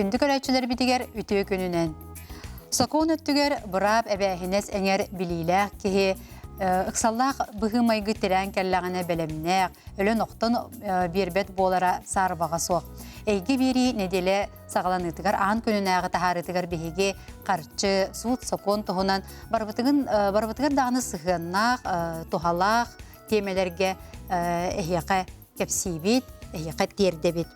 күндік өрәйтшілер бітігер үтіе күнінен. Сокон өттігер бұрап әбәхінес әңер білейләқ кеге ықсаллақ бұғы майғы тірән кәлләғіне бәлемнәқ, өлін оқтын бербет болара сарбаға соқ. Әйгі бері неделе сағалан ұтығар аң күнін әғы тахар ұтығар бейге қарчы, суыт сокон тұғынан барбытығар дағыны сығыннақ, тұғалақ темелерге әйеқі кәпсейбет, әйеқі тердебет.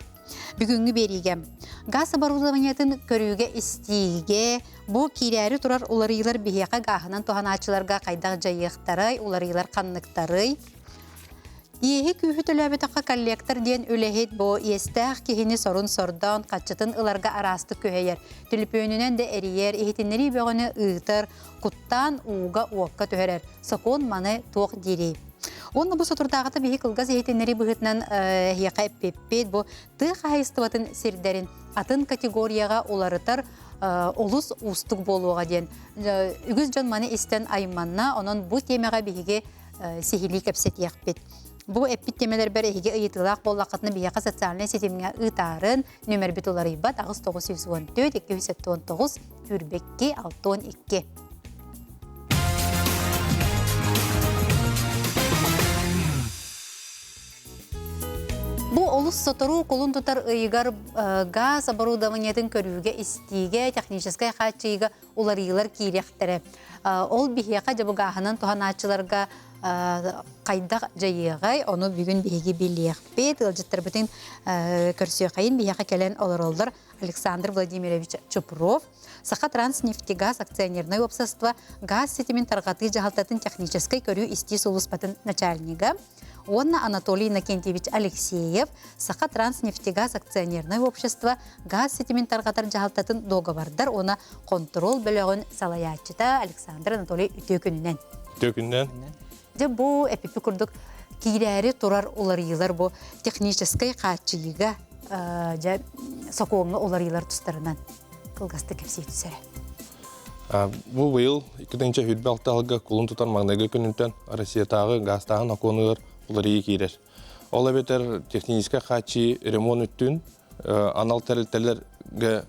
Бүгінгі берігем. Газ оборудованиятын көріге істейге, бұл кейләрі тұрар оларыйлар бейеқі ғағынан тұған ачыларға қайдақ жайықтарай, оларыйлар қаннықтарай. Ехе күйі төләбетіққа коллектор ден өләхет бұл естәқ кехіне сорын сордан қатчытын ыларға арасты көхейер. Түліпөнінен де әрiyер, ехетінері бөғіні ұйтыр, құттан уға уаққа төхерер. Сокон маны тоқ дерей. Онны бұл сотырдағыты бейі қылғаз ехетінері бұғытынан еқа әппеппет бұл тұқ айыстыватын сердерін атын категорияға оларытар олыс ұстық болуға ден. Үгіз жон маны істен айыманна, онын бұл темеға бейге сихили кәпсет еқпет. Бұл әппет темелер бәрі әйге ұйытылақ болақытыны бейеқа социаліне сетеміне ұйтарын нөмір бет олар ұйбат ағыз 914-279 үрбекке 612. Бұл олыс сотыру қолын тұтар ұйығар газ оборудованиятын көріуге істейге, техническай қатшыйға олар ұйылар кейректері. Ол бейеқа жабы ғағынан туған атшыларға қайдақ жайығай, оны бүгін бейге белеяқ бет, ұлжыттар бүтін көрсіе қайын бейеқа кәлен олар Александр Владимирович Чупров, Саха Транснефтегаз акционерное общество газ сетімен тарғаты жағалтатын техническай көрі істей солуспатын начальнига, Онна Анатолий Иннокентьевич Алексеев, Саха Транснефтегаз акционерное общество газ сетімен тарғатар жағалтатын доғавардар, оны контрол бөлігін салаятчыта Александр Анатолий Үтөкүнінен. Үтөкүнінен? Бұл әпепі күрдік кейләрі тұрар оларыйлар бұл техническай қатшыйға соқуымны оларыйлар тұстарынан қылғасты кәпсей түсәрі. Бұл бұйыл 2-ші хүтбі алталығы құлын тұтар маңнайғы күнінтен Россиятағы ғастағын ақонығыр оларыйы кейлер. Ол әбетер техническай қатшый ремонт үттін анал тәрілтелерге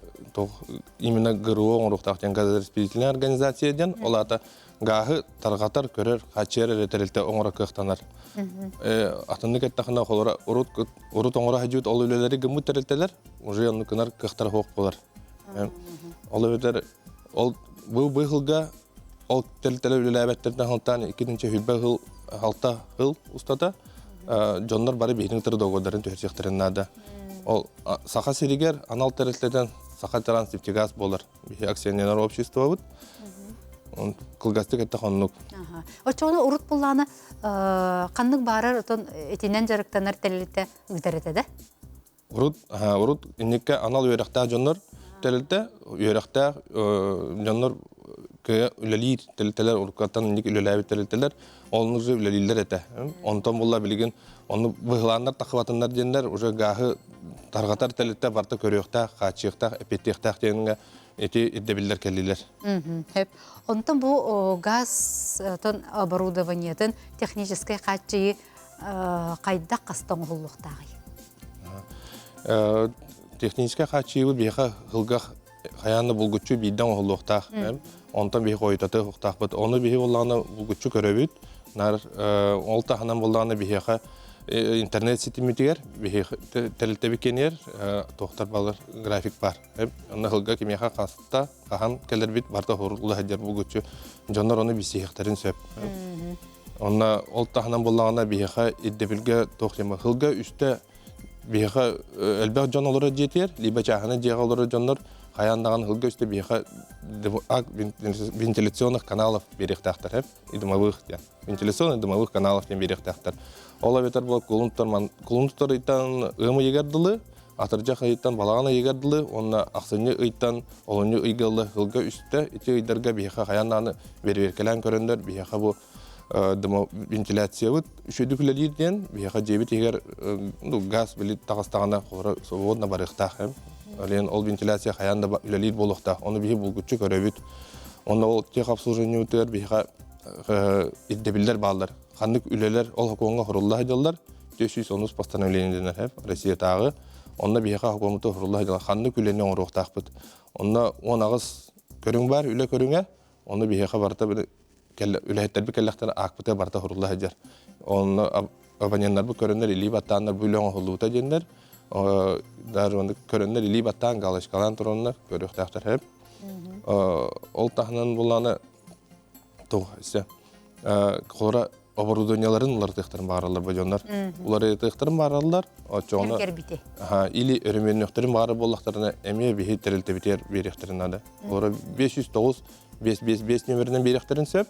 именно ГРУ оңырықтақтен газораспределительная организацияден олата гағы тарғатар көрер қатшер әретәрілті оңыра қықтанар. Атынды кәттіқына қолыра ұрут оңыра хәджует ол өлелері гімі тәрілтелер, уже яннықынар қықтар хоқ болар. Ол өбетер, бұл бұйғылға ол тәрілтелер өлелі әбәттерден ғылтан 2-ші хүлбә ғыл, ғалта ғыл ұстата, жонлар бары бейдің тұры доғылдарын төхерсектерін нады. Ол сақа серігер анал тәрілтеден Саха Транснефтегаз болар. Бейі акционерлер общество бұд. Кылгасты кәтті қоннық. Очоғыны ұрыт бұлланы қанның барыр етінен жарықтанар тәлілітті ұйдар етеді? Ұрыт иннекке анал үйрақтақ жонлар тәлілітті, үйрақтақ жонлар көе үлелейір тәлілтілер, ұрыққаттан иннек үлеләйбі тәлілтілер, олының жы үлелейлер әті. Онтан бұлла білген, оны бұғыландар тақыватындар дендер, уже ғағы тарғатар тәлітті барты көріқтақ, қатшықтақ, әпеттіқтақ деніңе эти иддебиллер келлилер. Онтан бұл газ оборудованиятын техническай қатшыйы қайдақ қастан ғылуқтағы? Техническай қатшыйы бейқа ғылғақ қаяны бұлғытшы бейден ғылуқтақ. Онтан бейқа ойтаты ғылуқтақ бұд. Оны бейқа олағына бұлғытшы көрөбіт. Ол тағынан болағына бейқа интернет сетимитигер, тәлітті бекенер, тоқтар балар график бар. Оны ғылға кемеға қасытта, қаған кәлір бит барда ғұрылы әдер бұлғытшы. Жонлар оны бейсеқтерін сөп. Оны ол тағынан болағына бейқа еддебілге тоқтема. Ғылға үсті бейқа әлбәқ жон олары жетер, либо чағаны жеға олары жонлар қаяндаған ғылға үсті бейқа вентиляционных каналов беректақтар. Вентиляционных дымовых каналов беректақтар. Ола бетер бұл құлынтұтар ұйттан ұйымы егерділі, атыржақ ұйттан балағана егерділі, онына ақсыны ұйттан олыны ұйғылы ғылға үсті, еті ұйдарға бейқа қаяннаны беркелен көріндер, бейқа бұл вентиляция бұд. Үшедікілерден бейқа жебет егер газ білі тағыстағана қоры соғыдына барықтақ. Ол вентиляция қаянда үлелейд болуқтақ. Оны бейі бұлғытшы көребет. Оны ол тек обслужение өтер бейқа иддебілдер балдар. Қандық үлелер ол хақуынға құрылла хадалар, 410 постановлениеден Россия тағы. Онна бияха хокомута хурулла жала ханны күленне оңруктакпыт. Онна он агыс көрүң бар, үле көрүңө. Онна бияха барта бир үлехеттер бир келлектер акпыта барта хурулла жар. Онна абоненттер бу көрөннөр или баттандар бүлөң хулута жендер. Даже көрөннөр или баттан галышкалан туроннор көрүктактар хеп. Ол тахнан буланы то исе кора оборудованияларын улар тыктырын баралар бажондар. Улар тыктырын баралар. Очоны или өрөмөннөктөрүн бары боллактарына эме бихи терилте битер беректерин ада. Улар 509 555 нөмеринен беректерин сөп,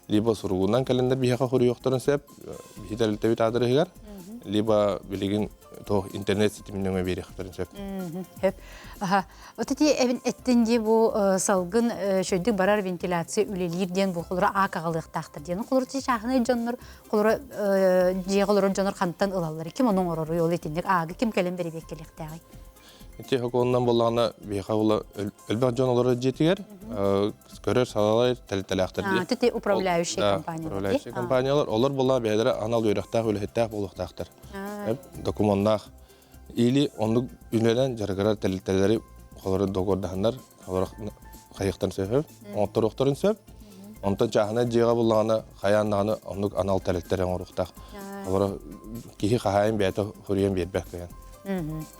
либо сургунан календар бихака хорuyokторун сөп, бихи терилте бит адырыгар, либо билигин то интернет сетиминен беректерин сөп. Хеп. Аха. Отети эвин эттенде бу салгын шөйдүк барар вентиляция үлелирден бу холора акагалыктактыр ден. Холора чахны жоннор, холора жеголор жоннор кантан ылаллар. Ким онун орору yol этиндек агы ким келем беребек келектагы. Эти хоконнан боллагана бихаула элбак жонолору жетигер, көрөр салалар телтелактыр ди. Тети управляющий компания. Управляющий компаниялар олар болла бедер анал үйрөктак үлеттак болуктактыр. Документнах или онду үнелен жаргара телтелери холору догордагандар, холор кайыктан сөп, оторокторун сөп. Онтон жахана жега боллагана каяннаны онду анал телтерен оруктак. Олар кихи кахайын бете хуриен бербек деген.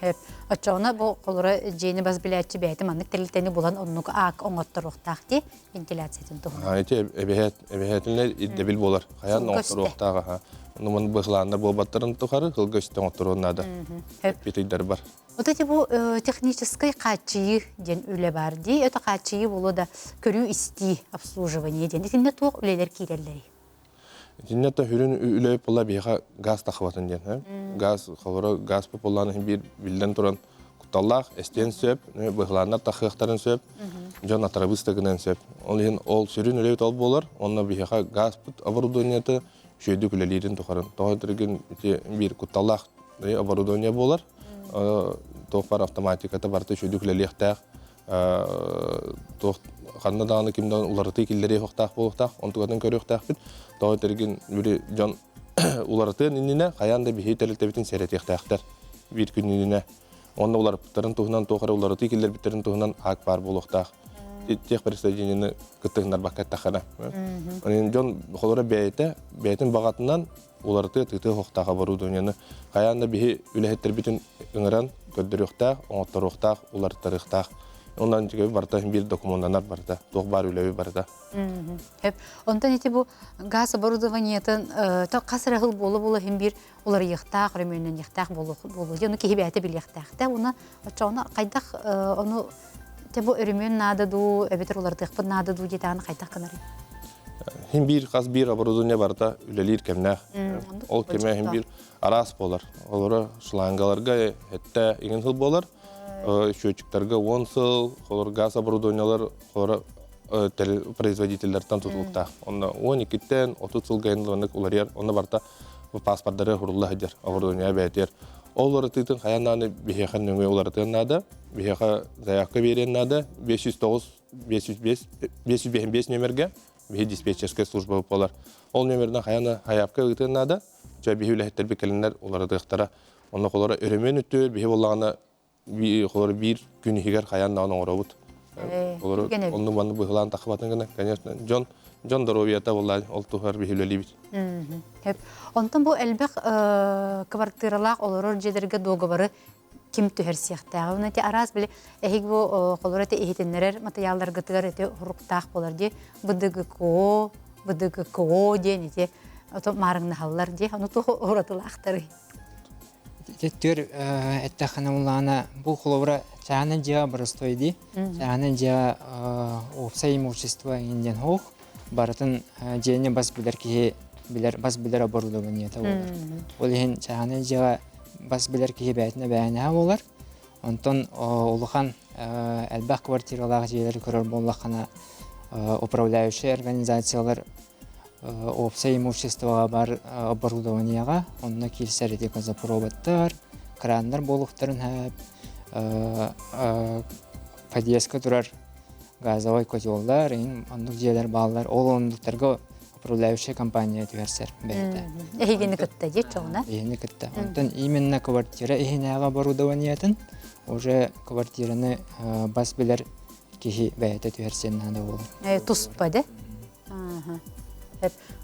Hep. Açığına bu kolora jeni baz biletçi beytim anlık teliteni bulan onluk ak oңоттoroqtaqti ventilasiyatın toğuna. Ayte ebehetinler iddebil bolar. Kayan oңоттoroqtağı ha. Onun bıxlanlar bobatların toxarı hılgıçtan oturunada. Hep bitidler var. Oteti bu технический качıyı den öyle var di. Öte качıyı bulu da körü isti обслуживание den. Etinde toq üleler kirelleri. Jinnata hürün üleyip bolla biha gaz taxıvatın den. Gaz xavara gaz popullarını bir bilden turan kutallaq esten söp, bıxlanlar taxıqtарын söp. Jon atrabыстыгынан söp. Onun ol sürün üleyip ol bolar. Onna biha gaz put оборудованиеты şöydük ülelерин toxarın. Toğatırgın bir kutallaq оборудование bolar. Toqbar avtomatikata barta şöydük üleliyaqtaq. Toq qanna dağını kimden ularıtı killeri hoqtaq bolaqtaq. Ontuqatan körüqtaq bit. Toğatırgın bir jon ularıtın inine qayanda bihi teltebitin seretiyaqtaqtar. Bir gününe. Onda ular putların tuğunan toqara ularıtı killer bitlerin tuğunan haq bar bolaqtaq. Tek prestijini kıtığınlar bakat taxana. Onun jon xolora beytin bağatından ularıtı tıtı hoqtaqa оборудованияны qayanda bihi ülehetler bitin ыңыран көддөрөктақ, оңоттороқтақ, уларыттарықтақ. Ondan çıkıp barda bir dokumentanlar barda, doğbar ülevi barda. Hep. Ondan eti bu gaz оборудованиятын ta qasır ahıl bolu hem bir uları yıqtaq, römönden yıqtaq bolu. Onu kehibiyatı bil yıqtaq. Ona çoğuna qaydaq onu bu römön nada du, öbeter uları tıqpın nada du jetağını qaydaq kınarı. Hem bir qas bir оборудование barda ülelir kemnaq. Ol kemnaq hem bir aras bolar. Olara şlangalarga hette ingen hıl bolar. Счетчиктерге 10 сыл, холор газ оборудованиялар, холор производительдерден тутулуктак. Онда 12-тен 30 сыл гайнлыгындык улар, онда барта паспорттары хурулла хадер, оборудования бәйтер. Олар тытын хаянаны бихехан нөңе улар тыннады, бихеха заявка береннады, 505 нөмерге, бихе диспетчерская служба болар. Ол нөмерден хаяны хаявка тыннады, жа бихе үләхеттер бекелендер улар тыктара. Онда холора өрөмөн үттөр, бихе боллагана bir gün higer kayan dağına uğrabut. Onun bana bıhılan takıbatın gene, конечно, John Doroviyata vallahi oltuğar bir hüleli bit. Hep. Ondan bu elbek kıvartıralaq olurur jedirge doğabarı kim tühersiyaqtağı. Ona te araz bile ehik bu kolorete ehitenler materyallar gıtıgar ete huruqtaq bolar diye bıdıgı diye nete oto marıngna hallar diye onu tuğu uğratılaqtırı. Теттер эттаханамулана бу холовра чана жа простойди. Чана жа опса имущество инден хох. Баратын жене бас билер оборудование та болар. Ол ен чана жа бас билер ки бәйтне бәйнә болар. Онтон улухан элбак квартиралар жерлер көрөр боллакана управляющий организациялар опса имуществоға бар оборудованияға, онына келсер едек газопроводтар, крандар болуқтарын әп, подъездка тұрар газовой котелдар, ондық жерлер балалар, ол ондықтарға управляющая компания түгәрсер бәйті. Эхигени кытта же чоғына. Бейіні кітті. Онтан именно квартира ихинеға оборудованиятын, уже квартираны бас білер кихи бәйті түгәрсен нада olur. Туспа, да?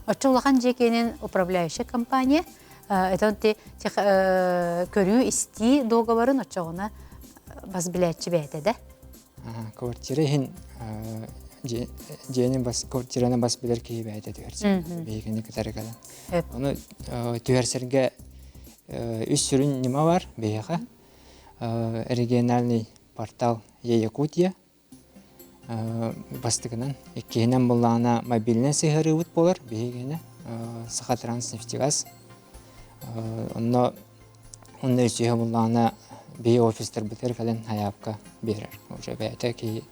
Очолахан жекенен управляющая компания, это те көрүү исти договорын очоғына бас біләтчі бәйті, да? Квартира ихин жені квартираны бас білер кихи бәйті түгәрсен. Бейгені кітары кадан. Оны түгәрсерге үс сүрін нема бар бейіға. Региональный портал Якутия бастығынан. Еккейінен болағына мобильный сығыры өт болар бейгені. Сахатранснефтегаз. Онны өсігі болағына бей офистер бітер кәлін аяпқа берер. Уже бәйті кей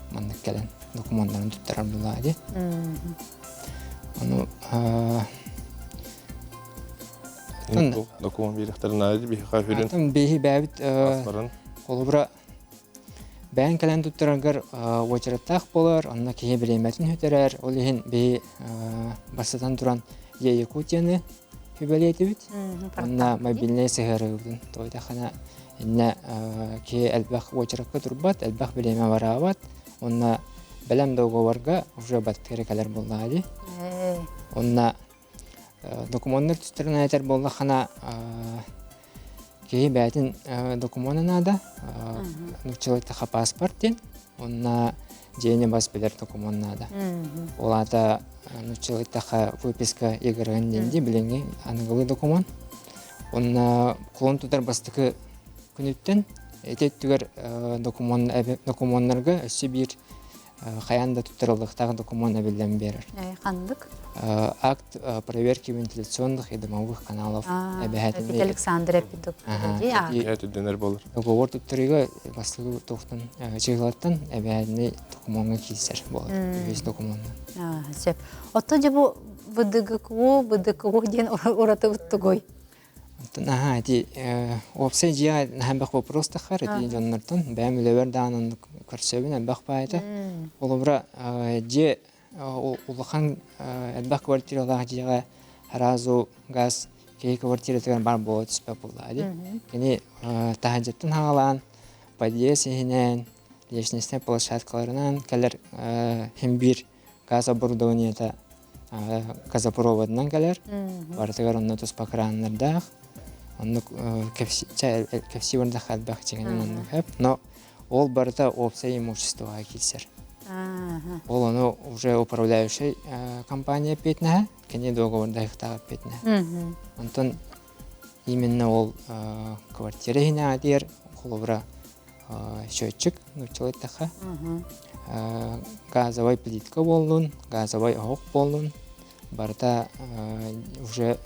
мандық кәлін документарын тұттарар болады. Оны документ беректерін айды бейіға хүрін. Атын бейі бәбіт Аспарын. қолыбыра бәйін кәлін тұттарағыр очыраттақ болар, онына кейі білеметін өтерер. Ол ехін бейі басыдан тұран Якутияны хүбәлеті бүт. Онына мобильный сығыры өдің. Тойда қана кейі әлбәқ очыраққа тұрбат, әлбәқ білеме барабат. Онына бәлем договорға уже баттыры кәлер болды. Онына документтер түстірін әйтер болды қана кейі бәйтін документын ада. Нүкчеліктіға паспорттен, онына жейіне бас білер документын ада. Ол ада нүкчеліктіға выписка егірген денде біліңе анығылы документ. Онына құлын тұтар бастықы күніттен әтеттігер документтарға өсі бір қаянда тұттырылықтағы документ әбілден берір. Қандық? Акт проверки вентиляционных и домовых каналов. Әбет Александр әпідік. Әтүдденер болыр. Договор тұттырыға бастығы тоқтын жығылаттан әбәдіне документға кейсер болыр. Өз документын. Отто же бұл бұдықығы ден ораты бұтты ғой? Опсай жия нәмбәқ вопростықар, жоннартын бәм үлевер дағынан көрсөбін әлбәқ байыты. Олыбыра же улахан әлбәқ квартиралағы жиға әразу газ кей квартиратығар бар болу түспәп болды. Кені тағаджеттін хағалан, подъезінен, лешнесіне площадкаларынан кәлер хембір газ оборудованиета газопроводынан кәлер. Бартығар онны тұспа краннардақ. Онны кәпсі бардақ әлбәқ жегенен онны кәп. Но ол барда опция имуществоға келсер. Ол оны уже управляющий компания петіне, кәне договорда иқтағып петіне. Онтын именно ол квартира хіне адер, қолыбыра счетчик, нүкчелеттіға. Газовай плитка болдың, газовай оқ болдың. Барда уже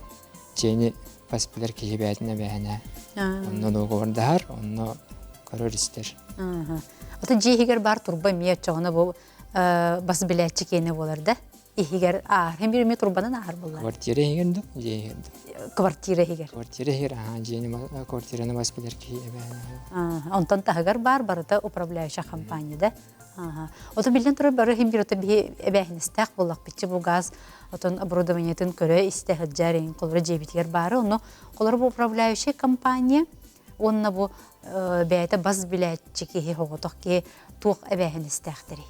жені паспилер кейбәтіне бәйіне. Онны договордағар, онны көрірістер. Ота жейгер бар турба мия чоғына бұл басы біләтчі кейіне болар да? Ихигер ағар, hem bir turbanın ağır bunlar. Kvartira higirdi, jeyirdi. Kvartira higer. Kvartira higir, jeyni kvartirani bas bilir ki. Ondan tahgar barda upravляющая компанияда. Ото билден турып бары hem bir ото би эбәһинестәк буллак бичи бу газ, отон оборудованиятын көрө истәһәҗәрин колары җебитгәр бары, оны колары бу управляющая компания, онна бу бәйтә баз биләтчи ки хоготок ки тук эбәһинестәктери.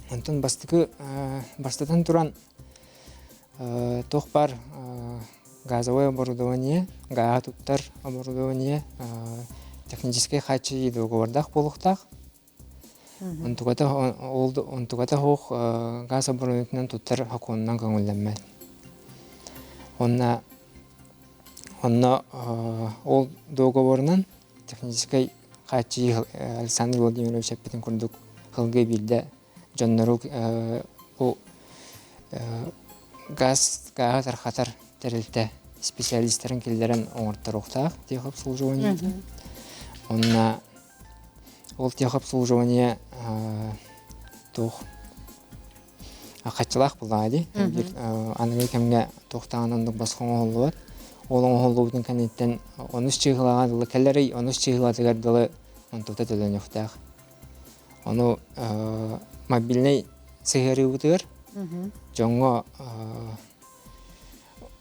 Антон бастатан туран тох бар газовое оборудование, газотуттар оборудование, технический хачи договордах болуктак. Онтугата хох газ оборудованиятын туттар хаконнан көңүлдөнмөт. Онна ол договорунан технический хачи Александр Владимирович Аппетин курдук хылгы билде Жоннору bu gaz tarxatar terilте специалистерин келдерен оңорттар оқтақ тех обслуживание. Онна ол тех обслуживание тох қачылақ болады. Анығы кемге тоқтағанындық басқан оғылуат. Ол оғылуытын кәнеттен 13 чиғылағадылы кәлері 13 чиғыладығардылы онтуқта төлен оқтақ. Оны мобильный сыгыры утыр, Жоңго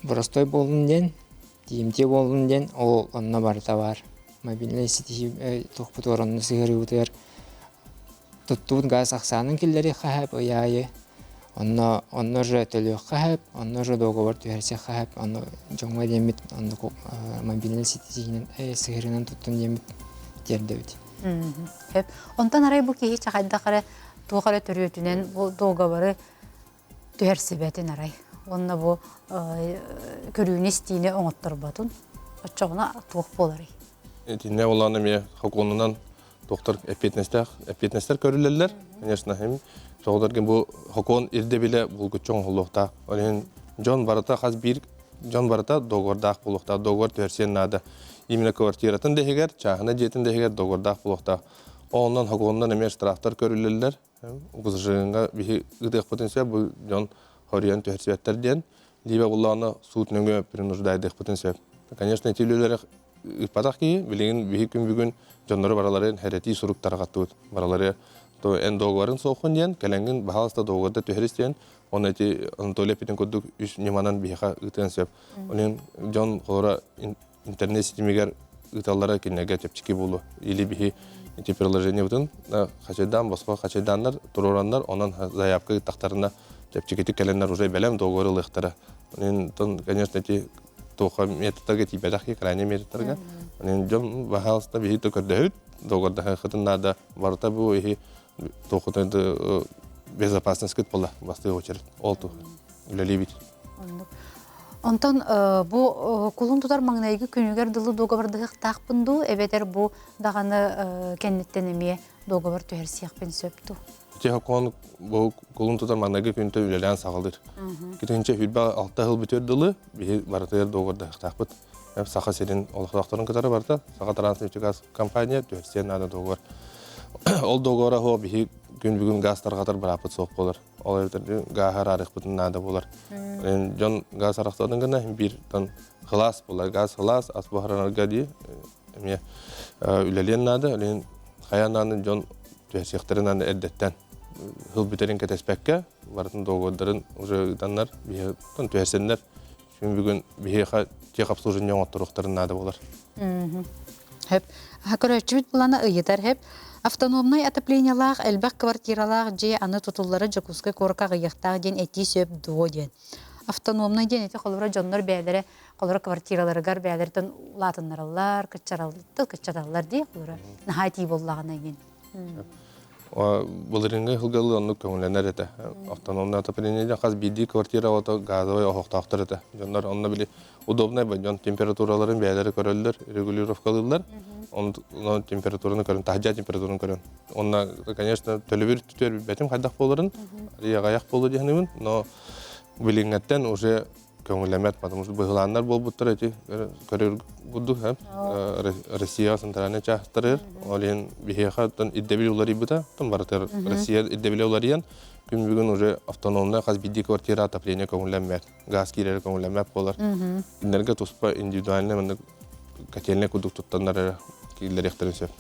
простой болун ден, тиимте болун ден, ол онна барыта бар. Мобильный сети тухпут оронны сыгыры утер. Туттут газ аксанын киллери хахап ояйы. Онно же төлөк хахап, онно же договор түһәрсе хахап, онно жоңго демит, онно мобильный сетинен сыгырынан туттун демит тердебит. Хеп. Онтан арай бу кихи чакайда кара тугара төрөтүнен бу договоры түһәрсебетин арай. Онна бу көрүүнү стине оңотторбатун. Очогуна тук болары. Тинне оланы ме хоконунан доктор эпетнестер көрүлөлөр. Конечно, hem Çoğudarken bu hokon irde bile bulguçon hulukta. Onun John Barata has bir John Barata dogordak bulukta. Dogor tersen nada. İmine kvartiratın dehiger, çahına jetin dehiger dogordak bulukta. Ondan hokondan emer traktör körülürler. Uguzjığınga bir gıdıq potansiyel bu John Horiyan tersiyetter diyen. Libe bullağına suut nöngö prinurdaydık potansiyel. Конечно, tülülere ıpadak ki bilgin bir gün bugün Johnları baraların hereti suruk taraqatı baraları то эн договорын соқын ден, кәләңгін бағалыста договорда төхерістен, оны әте Анатолия Петен көдік үш неманан бейха үтен сөп. Оның жон қолыра интернет сетімегер үталлара кенеге тепчіке болу. Или бейхи эти приложения бұтын, қачайдан, басқа қачайданлар, тұруранлар, онан заявка тақтарына тепчікеті кәләнлар уже бәлем договоры лықтары. Оның, конечно, эти тоқа методтарға типедақи, крайне методтарға. Оның жон бағалыста бейхи төкірді договорда хақытын нада барыта бұл тоқытайды безопасность кыт бола басты очередь. Олту үлелебит. Онтан бу кулун тутар маңнайгы күнүгер дылы договорды тақпынду, эбетер бу дағаны кеннеттен эме договор төһәрсияқпен сөпту. Техакон бу кулун тутар маңнайгы күнтө үлелен сағалдыр. Кетенче хүлбә 6 жыл бүтер дылы бе барытыр договорды тақпыт. Саха серин олықтақтарын кытары барда, Саха Транснефтегаз компания төһәрсиян нада договор. Ол договора хо бихи күн бүгүн газ таргатар барапыт соқ болар. Ол этерде гахар арык бутун нада болар. Жон газ арактадын гана бир тон хлас болар. Газ хлас асбахаранарга ди эме үлелен нада, лен хаянанын жон төсектеринен эддеттен хыл битерин кетеспекке бардын договордарын уже даннар бихи тон төсеннер. Күн бүгүн бихи тех обслуживание оттуруктарын нада болар. Хеп хакырачбит булана ыйытар хеп автономный отоплениялар, элбак квартиралар же аны тутуллары жакуска корка гыяктар ден эти сөп дуоден. Автономный ден эти холора жоннор бәләре, холора квартираларыгар бәләрдән латыннарлар, кычараллар ди холора. Нахати боллагына ген. Булырыңга хылгалы онны көңүлләнер эте. Автономный отопление хас биди квартира ото газовый охтактыр эте. Жоннор онны биле удобный жон температураларын бәләре көрөллөр, регулировкалылар. Он температураны көрөн, тахжа температураны көрөн. Онна, конечно, төлөбүр түтөр бетим кайдак боларын, аяк болу дегенин, но билиңеттен уже көңүлләмәт, потому что быгыланнар болбуттар эти көрөр буду, Россия центральный частырыр, олен бихехаттан иддебил улары бута, там баратыр Россия иддебил уларыян, күн бүгүн уже автономный хас биди квартира отопление көңүлләмәт, газ кирер көңүлләмәт болар. Инерге туспа индивидуальный котельный кудук туттаннар килер ихтерин сөп.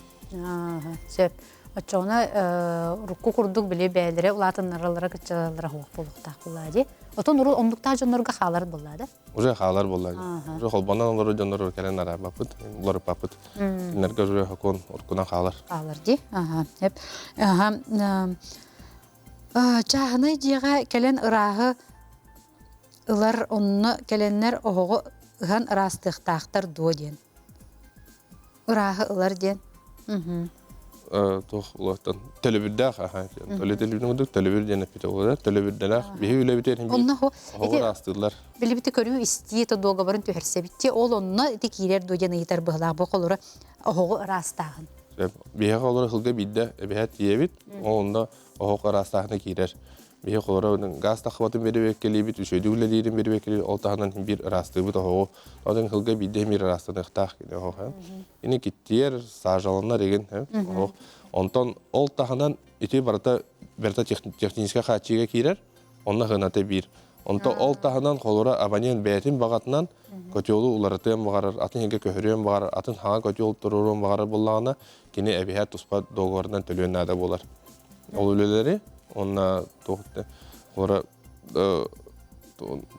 Сөп. Очоғына рукку курдук біле бәлері улатыннарлары кычалары хуқ болуқтақ болады. Отон ұру омдуқтақ жонларға қалар болады? Уже қалар болады. Уже қолбанан олары жонлары кәлен ара бапыт, олары бапыт. Инерге уже хакон ұркунан қалар. Қалар де. Чағыны жеға кәлен ұрағы ылар онны кәленнер оғығы ұған ырастықтақтар дуоден. Ұрағы ылар ден. Телебирдах, телебир ден эпитеолар, телебирдах, бихи үлебитер хогор астылар. Билибите көрүү истиет договорун төһәрсебитте, ол онна текирер доген ыйтар быгылак бу колора ого растагын. Бихи колора хылга бидде эбет тиебит, онда ого растагына кирер. Бихи колора газ тахватын беребек келибит, үшөдүлелерин беребек келибит, ол тагынан бир растыбыт ого. Одан хылга бидде мир растыктак киде ого. Ини киттер сажаланар еген, ого. Онтон ол тагынан ити барата техническа хачига кирер, онна хынаты бир. Онто ол тагынан колора абонент бәйтин багатынан көтөлү уларытын багарар, атын хеге көһөрөн багарар, атын хага көтөл турурун багарар буллагына кини эбиһат туспа договордан төлөннәдә булар. Ол үлеләре онна тохты. Колора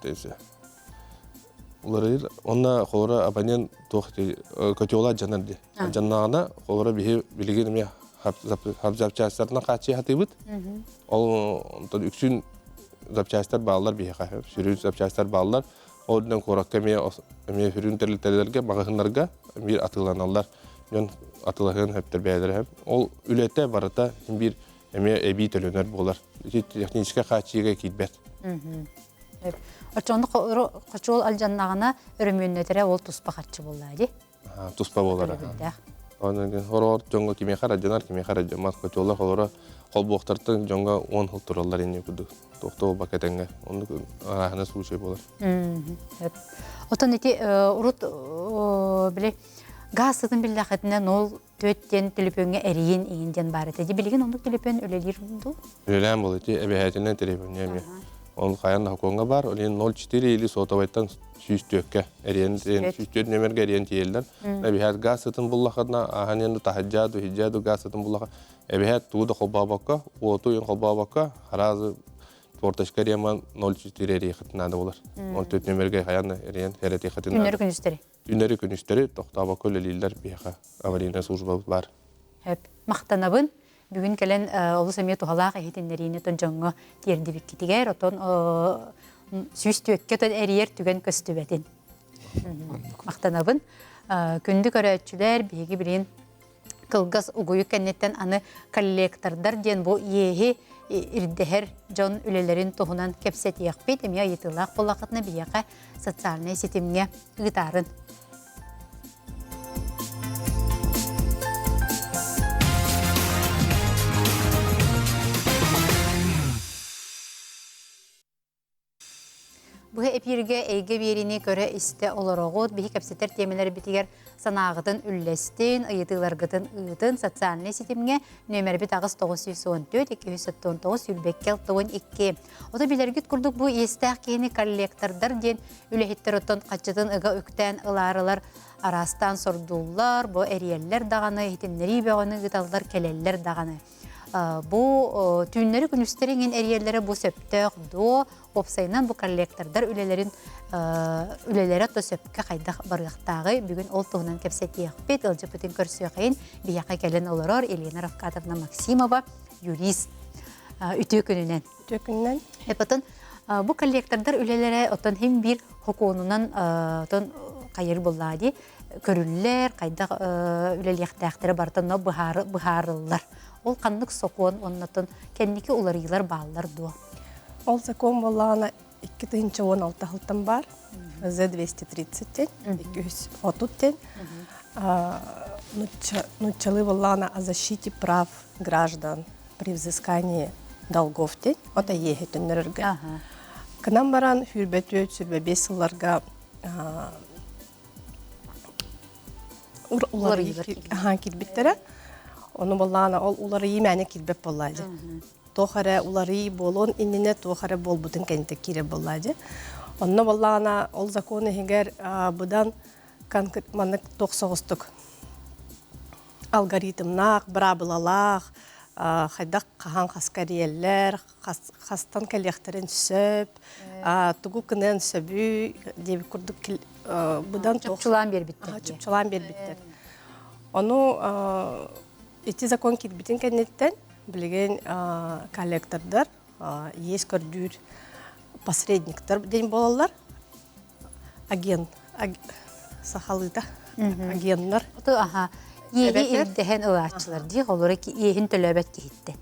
дейсе. Уларыр онна холора абонент тохти котела жанарди. Жаннагына холора бихи билеген ме хабзапчастарына качы хатыбыт. Ол тон үксүн запчастар баллар бихи кайып, сүрүн запчастар баллар. Олдан коракка ме хүрүн терлерге, багындарга бир атыланалар. Мен атылган хептер бәдер. Ол үлете барата бир эме эби төлөнөр болар. Технический качыга китбет. Очонда кочол алжаннагына өрөмөннөтөрө ол туспа катчы болду. Туспа болар. Онан хорор жонго киме каражанар, киме каражамас кочоллар холора колбоктардын жонго 10 жыл туралар эне күдү. Токто бакетенге. Онду арахана сушай болар. Отон эти урут биле газдын биллахатына 0-4 телефонга эриен ийинден бар эти билген ондук телефон өлелир булду. Өлем болду эти эбехетинен телефон эме. Он каян хаконга бар, олен 04 или сотовайттан сүйстөккө эриен сүйстөт номерге эриен тиелдер. Эбехет газдын буллахатына аханен тахаджаду хиджаду газдын буллаха эбехет туда холбабакка, оту ен холбабакка харазы Порташка Реман 04 рейхатнада болар. 14 номерге каян эриен херет рейхатына. Күннөр күнүстөрү. Күннөрү күнүстөрү токтаба көлөлүлөр бияка аварийный служба бар. Мактанабын бүгүн келен олус эме тухалаак эхитиннерине тонжоңго тиердибик китигер отон сүйстүөккө тон эриер түген көстүбетин. Мактанабын күндү көрөчүлөр биги бирин кылгас угуй кеннеттен аны коллектордар ден бу иеhi ирдехер жон үлелерин тухунан кепсет якпит эме айтылак болакытына бияка социальный сетимге гытарын. Бу эпирге эйге берини көрө исте олорогот бихи кепсетер темелер битигер санаагытын үллестин, ыйытыларгытын ыытын социальный сетимге номер бит агыс 914-299 үлбеккел 92. Ота билергит курдук бу эстак кени коллектордар ден үлехиттер отон качытын ыга үктен ыларылар арастан сордуллар, бу эриеллер даганы, хитиннери беганы гыталдар келеллер даганы. Бу түннери күнүстерин эриеллери бу сөптөк до опсайнан бу коллектордар үлелерин үлелери то сөпкө кайда барыктагы бүгүн ол тугунан кепсет якпет ылжыпытын көрсөкөйүн бияка келен олорор Елена Равкатовна Максимова юрист үтө күнүнөн. Эпотон бу коллектордар үлелери отон хим бир хукунунан отон кайыр буллади көрүллер кайда үлелияктактары бартан быхарыллар. Ол кандык сокуон оннотон кенники уларыйлар баалар дуо. Ол закон болана 2016 жылдан бар. Z230 230 начали болана о защите прав граждан при взыскании долгов тен. Ота ехетеннерге. К нам баран хүрбөтө сүрбөбесыларга уларыйлар кирбиттере. Onu bolana ol ulary ýmäne kilbep bollaýdy. Tohara ulary bolon inine tohara bolbutun kente kire bollaýdy. Onu bolana ol zakony heger budan konkretmaнык 99-тук алгоритмнак, брабылалак, хайдак кахан хаскариеллер, хастан коллекторын сөп, тугу кынын сөбү деп курдук будан чупчулан бербиттер. Чупчулан бербиттер. Onu эти закон кирбитин кеннеттен билген коллектордар есть көрдүр посредниктер ден болалар. Агент сахалыта агенттер. Еги ирдehen ылаачылар ди олора ки ehин төлөбөт киттен.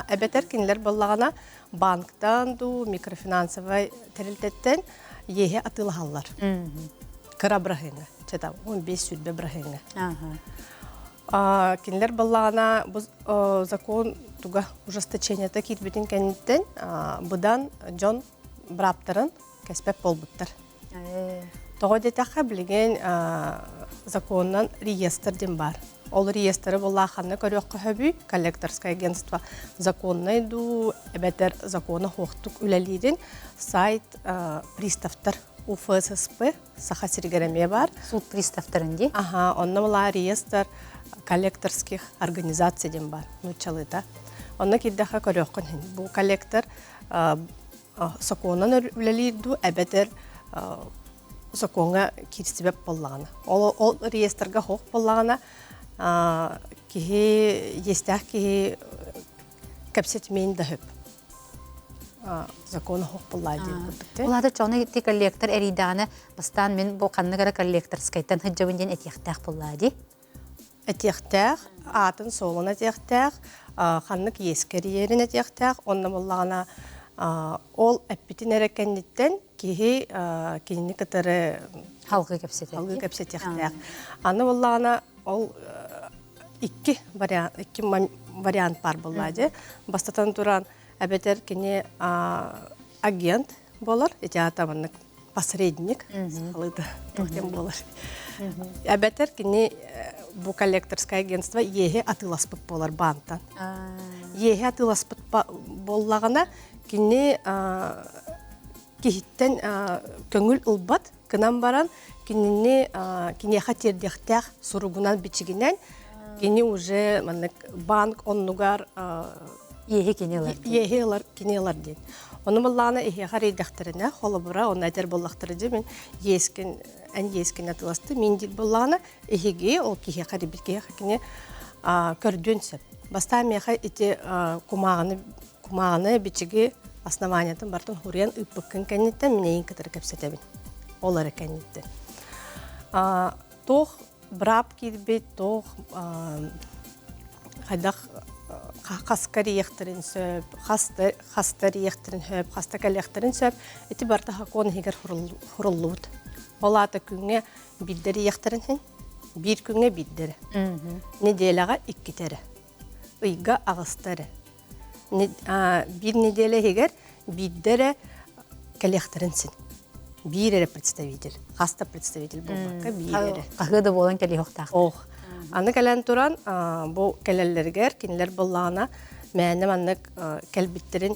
Эбетер кинлер боллагана банктан ду микрофинансовый терилтеттен еги атылгалар. Кыра брахенге, чета 15 сүрбе брахенге. Кинлер боллагана бу закон туга ужесточениете кирбитин кеннеттен будан жон браптарын кеспеп болбуттар. Того детаха билген законнан реестр ден бар. Ол реестры боллаханны көрөккө хөбү коллекторское агентство законный ду эбетер законы хоктук үлелидин сайт приставтар УФССП саха сиргереме бар. Суд приставтарынди. Онна була реестр коллекторских организаций ден бар. Нучалыта. Онна кирдаха көрөккөн бу коллектор соконан үлелирду әбетер соконга кирсибеп боллагана. Ол реестрга хок боллагана кихи естах кихи капсетмейн дахып. Закон хок боллайды. Улада чоны ти коллектор эриданы бастан мен бу канныгара коллектор скайтан хыджабынден этияхтах боллайды. Этияхтах, атын солон этияхтах, ханнык ескерiyerин этияхтах, онна боллагана ол әппитин әрекеннеттен кихи кинини кытары Халгы кепсетер. халгы кепсетияхтах. Аны боллагана ол икки вариант бар боллады. Бастатан туран әбетер кини агент болар, этиатаманнык посредник, халыда тохтем болар. Әбетер кини бу коллекторское агентство ехе атыласпык болар бантан. Ехе атыласпык боллагана кини кихиттен көңүл ылбат кынан баран кинини кине хатердехтах суругунан бичигинен кини уже банк оннугар Ехе кенелер. ехелар кинелар ден. Оны боллана эхе харыйдахтарына холобура оны айтар боллахтырыжы мен ескин атыласты мен дит боллана эхеге ол кихе харыбитке кине көрдөн сөп. Баста меха ити кумаганы бичиги основаниятын бартын хуриян ыппыккын кеннеттен менейин кытыры кепсетебин. Олар кеннеттен. Тох брап кирбет, тох хайдах хаскари яхтырын сөп, хастари яхтырын хөп, хастакал яхтырын сөп, эти барта хакон хигер хуруллуут. Олата күнге биддери яхтырын хен, бир күнге биддери. Неделяга иккитери. Ыйга агыстары. Бир неделя хигер биддери каляхтырын син. Бирере представитель, хаста представитель болмакка бирере. Кагыда болан кели хоктак. Ох. Аны калан туран бу келеллергер кинлер боллана мәне маннык келбиттерин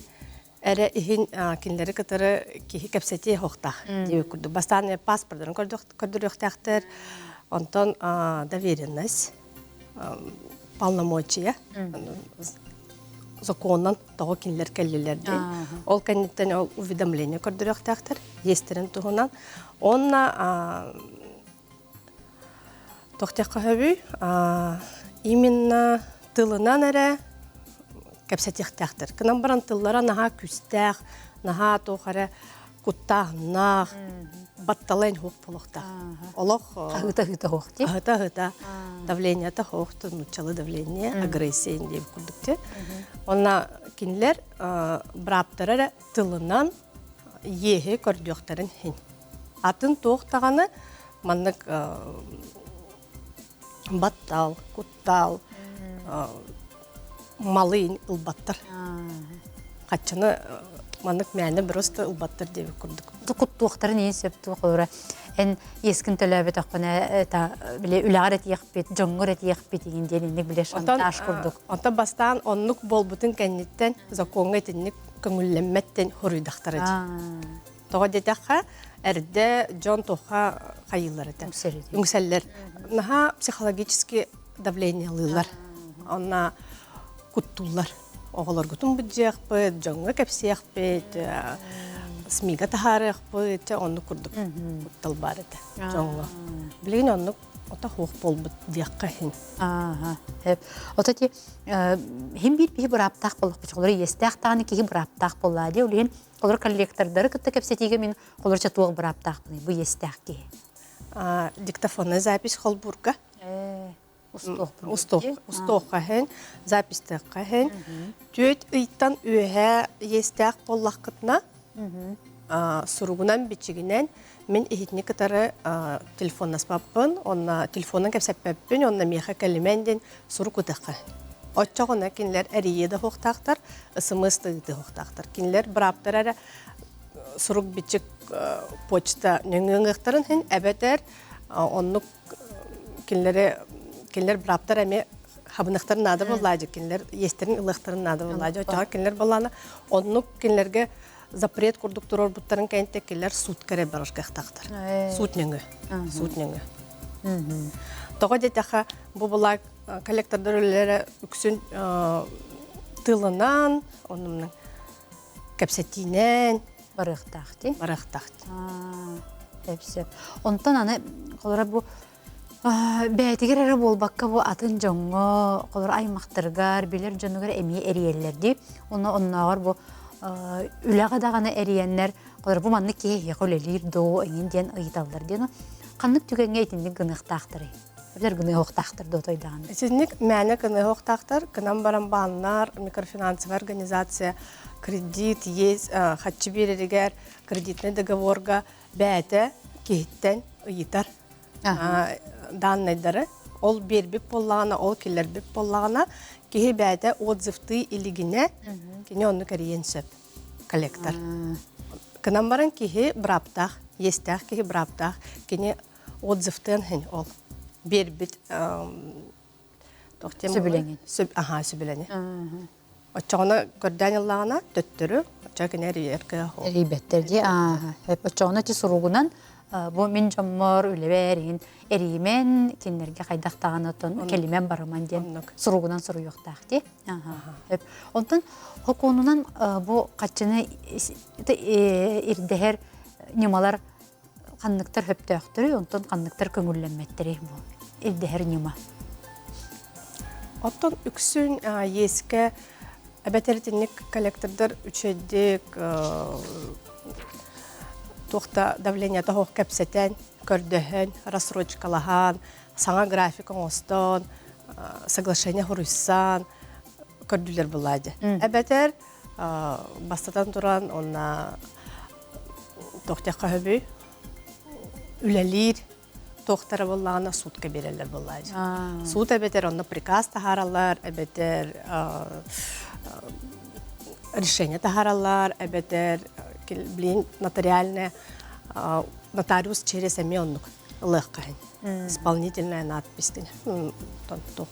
эре ихин кинлери кытыры кихи кепсети хохта дип күрдү. Бастан паспорттарын көрдүрөктактер, онтон доверенность, полномочия, законнан того кинлер келлелерден. Ол кеннеттен ол уведомление көрдүрөктактер, естерин тугунан. Онна Тохтяққа хөбі, именно тылынан әрі кәпсәтіқтәқтір. Кынан баран тыллара наға күстәқ, наға тоқары құттағынақ, батталайын хоқ болуқтақ. Олық Хыта-хыта хоқти. Хыта-хыта давленията хоқты, нучалы давление, агрессиян деп күрдікте. Онна кинлер браптар әрі тылынан ехе көрдіқтарын хен. Атын тоқтағаны маннық баттал, куттал, малын ылбаттар. Қатчыны манык мәні біросты ылбаттар деп күрдік. Куттуқтарын ең сөпті қойра. Ән ескін төләбет ақпына үләғар әт еқпет, жоңғыр әт еқпет егенден енік біле шантаж күрдік. Онта бастан оннық бол бұтын кәнеттен законға етінік көңілленметтен хұрыйдақтар әді. Тоға детаққа әрді жон тоқа қайылар әді. Үңселер. Наха психологически давление алылар. Онна куттулар. Оғылар күтін бүджек бөт, жоңға кәпсек бөт, смига тахарық бөт, онны күрдік. Куттал бар әді. Жоңға. Білген онны ота хоқ бол бұт дейққа хен. Ота те, хем бір бейі бір аптақ болық бүч. Олар естәқ тағаны кейі бір аптақ болады. Олеген олар коллектордары күтті кәпсетеге мен олар чатуық бір аптақ болай. Бұл естәқ кейі. Диктофонная запись Холбурга. Устоққа хен, запистеққа хен. Төт ыйттан өйе естәқ боллақ қытна. Сұруғынан бичігінен мен ихитні кітары телефон наспаппын, онна телефонын кәпсәппәппін, онна меха кәліменден сұруқ ұтаққа. Отчағына кенлер әрейеді хоқтақтар, ысымысты ұйты хоқтақтар. Кенлер бір аптар әрі сұруқ бичік почта нөңгөңгөктөрүн хен әбетер оннук кинлер браптар эме хабыныктарын нады боллады кинлер естерин ылыктарын нады боллады жаа кинлер болланы оннук кинлерге запрет курдук турор буттарын кенте кинлер суд кере барышкактактар суд нөңгө тога детаха бу була коллектордорлары үксүн тылынан онун кепсетинен Барықтақты. барақтақты. Hepsi. Ondan аны колора бу бәйтигер эре болбакка бу атын жоңго колора аймактыргар билер жонугар эми эриеллерди. Оннагар бу үлага даганы эриеннер колора бу манны кие колелир до эңден ыйталдар дени. Каннык түгөнгө айтынды гыныктактыры. Билер гыны хоктактыр до тойдаган. Сизник мәне гыны хоктактыр, кынан баран баннар, микрофинансовая организация, кредит есть, хатчы береригер, кредитный договорга бәте киттен ыйтар. Данныйдары ол бербип боллагана, ол келербип боллагана кихи бәте отзывты илигине кини онны кәриен сөп коллектор. Кынан баран кихи браптах, естах кихи браптах, кини отзывтын хин ол бербит Сөбіленген. Сөбіленген. Очоғына көрден еллағына төттірі, очоға кіне рейеркі ол. Рейбеттерди, очоғына ти суругунан бу мен жоммор үлеберин эримен кинерге кайдактаган отон келимен барыман ден суругунан суруюктакти. Онтон хоконунан бу качыны ирдехер немалар канныктар хөптөктөрү, онтон канныктар көңүллөнмөттери бу. Ирдехер нема. Оттон үксүн еске әбәтәрітінік коллектордар үчедік тоқта давление тағық кәпсетен, көрдіхін, рассрочкалахан, саңа графикон остон, соглашение хұрысан, көрділер болады. Әбәтер бастатан тұран, онна тоқтаққа хөбі, үләлер, тоқтары болағына сутка берелер болады. Сут әбәтер, онна приказ тахаралар, әбәтер решение тахаралар, әбәтер блин нотариальная нотариус через именник легкая исполнительная надпись то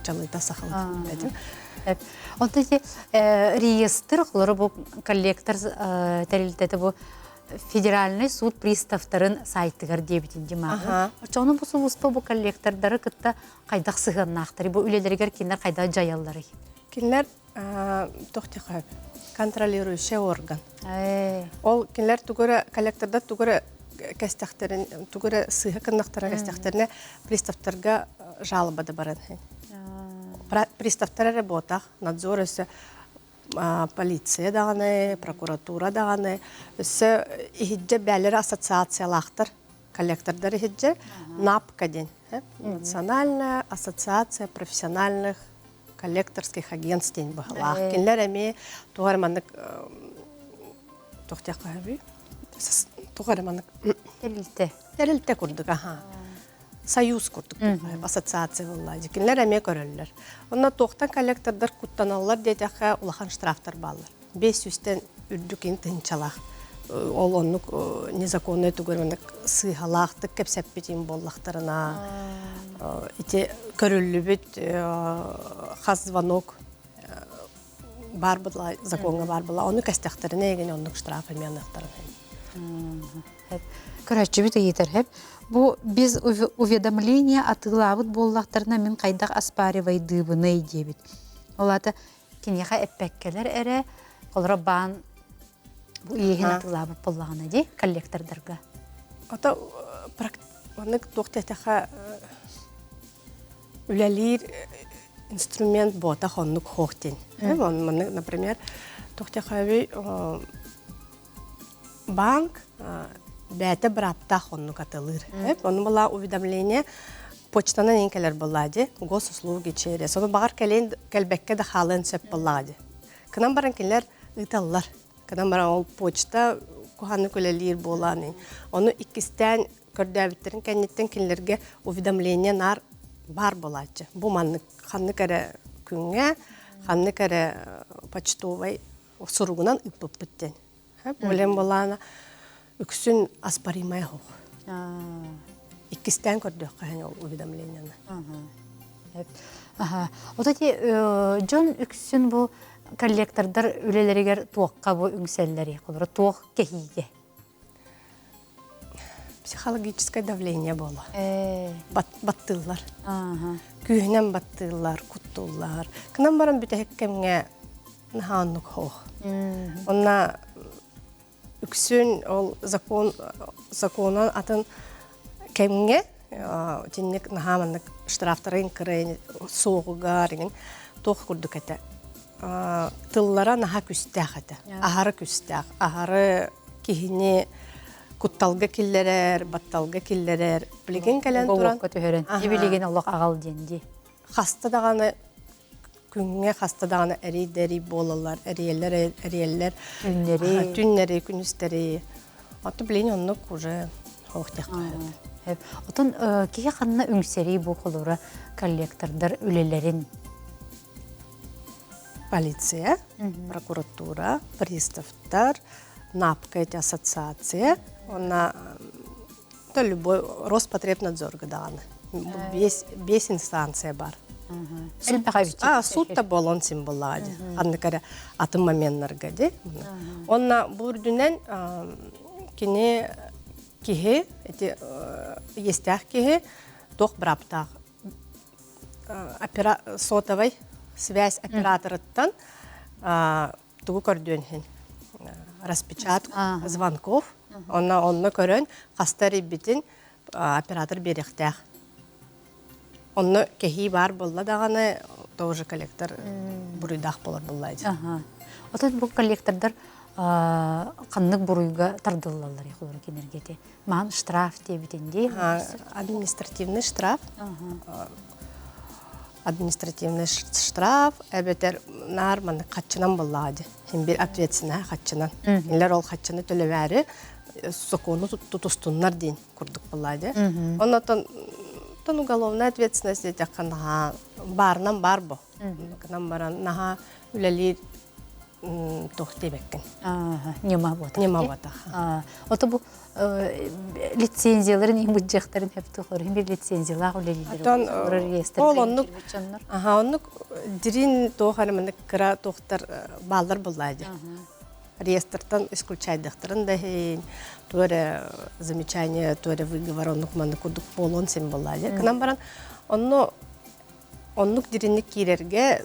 чалыта сахала. Вот эти реестр хлоры бу коллектор тәрилтеті бу федеральный суд приставтарын сайтыгар дебитин димагы. Чону бу сулуспа бу коллектордары кытта кайдак сыгыннактыры бу үлелергер кинер кайда жаяллары. Кинер тохтыгы контролирующий орган. Ол кинлер тугура коллекторда тугура кастахтерин тугура сыгы кыннактара кастахтерне приставтарга жалобада баран. Приставтар работах, надзор өсі полиция дағаны, прокуратура дағаны, өсі ихиджі бәлері ассоциациялақтыр, коллектордар ихиджі, НАПКа ден. Национальная ассоциация профессиональных коллекторских агентств ден бұғылақ. Кенлер әме туғарманық тоқтеққа әбі, туғарманық тәрілті күрдік, союз курдук, ассоциация боллайды. Кинлер эме көрөллөр. Онна тоқтан коллектордар куттаналар дейдеққа улахан штрафтар баллар. 500-тен үрдүк интинчалақ. Ол оннук незаконный тугөрмөнүк сыйхалаактык кепсеппитин боллактарына. Ити көрөллүбүт хас звонок бар була, законга бар була. Оны кастактарына еген оннук штрафы менактарын. Көрәтчі біті етер хеп. Бу без уведомления атылабыт боллақтарына мен қайдақ аспаривай дыбыны дебит. Олаты кенеға әппәккелер әрі, олары баан бу егін атылабыт боллағына де, коллектордарға. Ата онық тоқтетіға үләлер инструмент бота онық хоқтен. Например, тоқтеға банк бәті бір аптақ онны қатылыр. Оны бұла уведомление почтана ненкелер болады, госуслуги через. Оны бағар кәлбәкке де халын сөп болады. Кынан баран келер ұйталылар. Кынан баран ол почта куханы көлелер боланы. Оны икістен көрдәбіттерін кәнеттен келерге уведомление нар бар болады. Бұл манны қанны кәрі күнге, қанны кәрі почтовай сұруғынан үпіп біттен. Олен боланы үксүн аспаримай хоқ. Иккистен көрдіқ қайын ол уведомленияны. Отати, жон үксүн бұл коллектордар үлелерігер туаққа бұл үңселлері, қолыры туақ кехиге? Психологическое давление болу. Баттылар. Күйінен баттылар, куттулар. Кынан баран бүті хеккемге наханлық хоқ. Онна үксүн ол законон атын кемге тинник нахаманнык штрафтарын кырын соғуга деген тох курдук эте. Тыллара наха күстәх эте. Ахары күстәх. Ахары кихини кутталга киллерер, батталга киллерер. Билген калан туран. Голокка төһөрөн. Дибилеген Аллах агал денди. Хаста даганы күнгө хаста даганы эридери болалар, эриеллер, түннери, күнүстери. Аты билен оннук уже хохтяк. Отон кие ханна үңсери бу холора коллектордар үлелерин. Полиция, прокуратура, приставтар, НАПКА эти ассоциация, она то любой Роспотребнадзор гаданы. Без инстанция бар. Судта болон символади. Аннакара атын моменттар гади. Онна бурдунен кини кихе эти естях кихе тох браптах сотовой связь операторыттан тугу көрдөнхин распечатку звонков онна көрөн хастары битин оператор берехтях онно кехи бар болла даганы тоже коллектор буруйдах болор боллайды. Отон бу коллектордар каннык буруйга тардылалар ихолор кенергете. Ман штраф дебитинди. Административный штраф. Административный штраф, эбетер нарманы катчынан боллады. Хим бир ответственный катчынан. Илер ол катчаны төлөбәрі закону тутустуннар дейін курдук боллады. Оннотон уголовная ответственность этаккан барынан бар бу. Канан баран наха үлелер тохтебеккен. Нема бота. Нема бота. Ото бу лицензияларын имуджактарын хеп тохор. Бир лицензиялар үлелер. Ол оннук. Оннук дирин тохарымын кыра тохтар балдар боллайды. Реестртан исключайдыктарын да туре замечание, туре выговор оннук манны кудук болон сен боллайды. Канан баран оннук диринник кирерге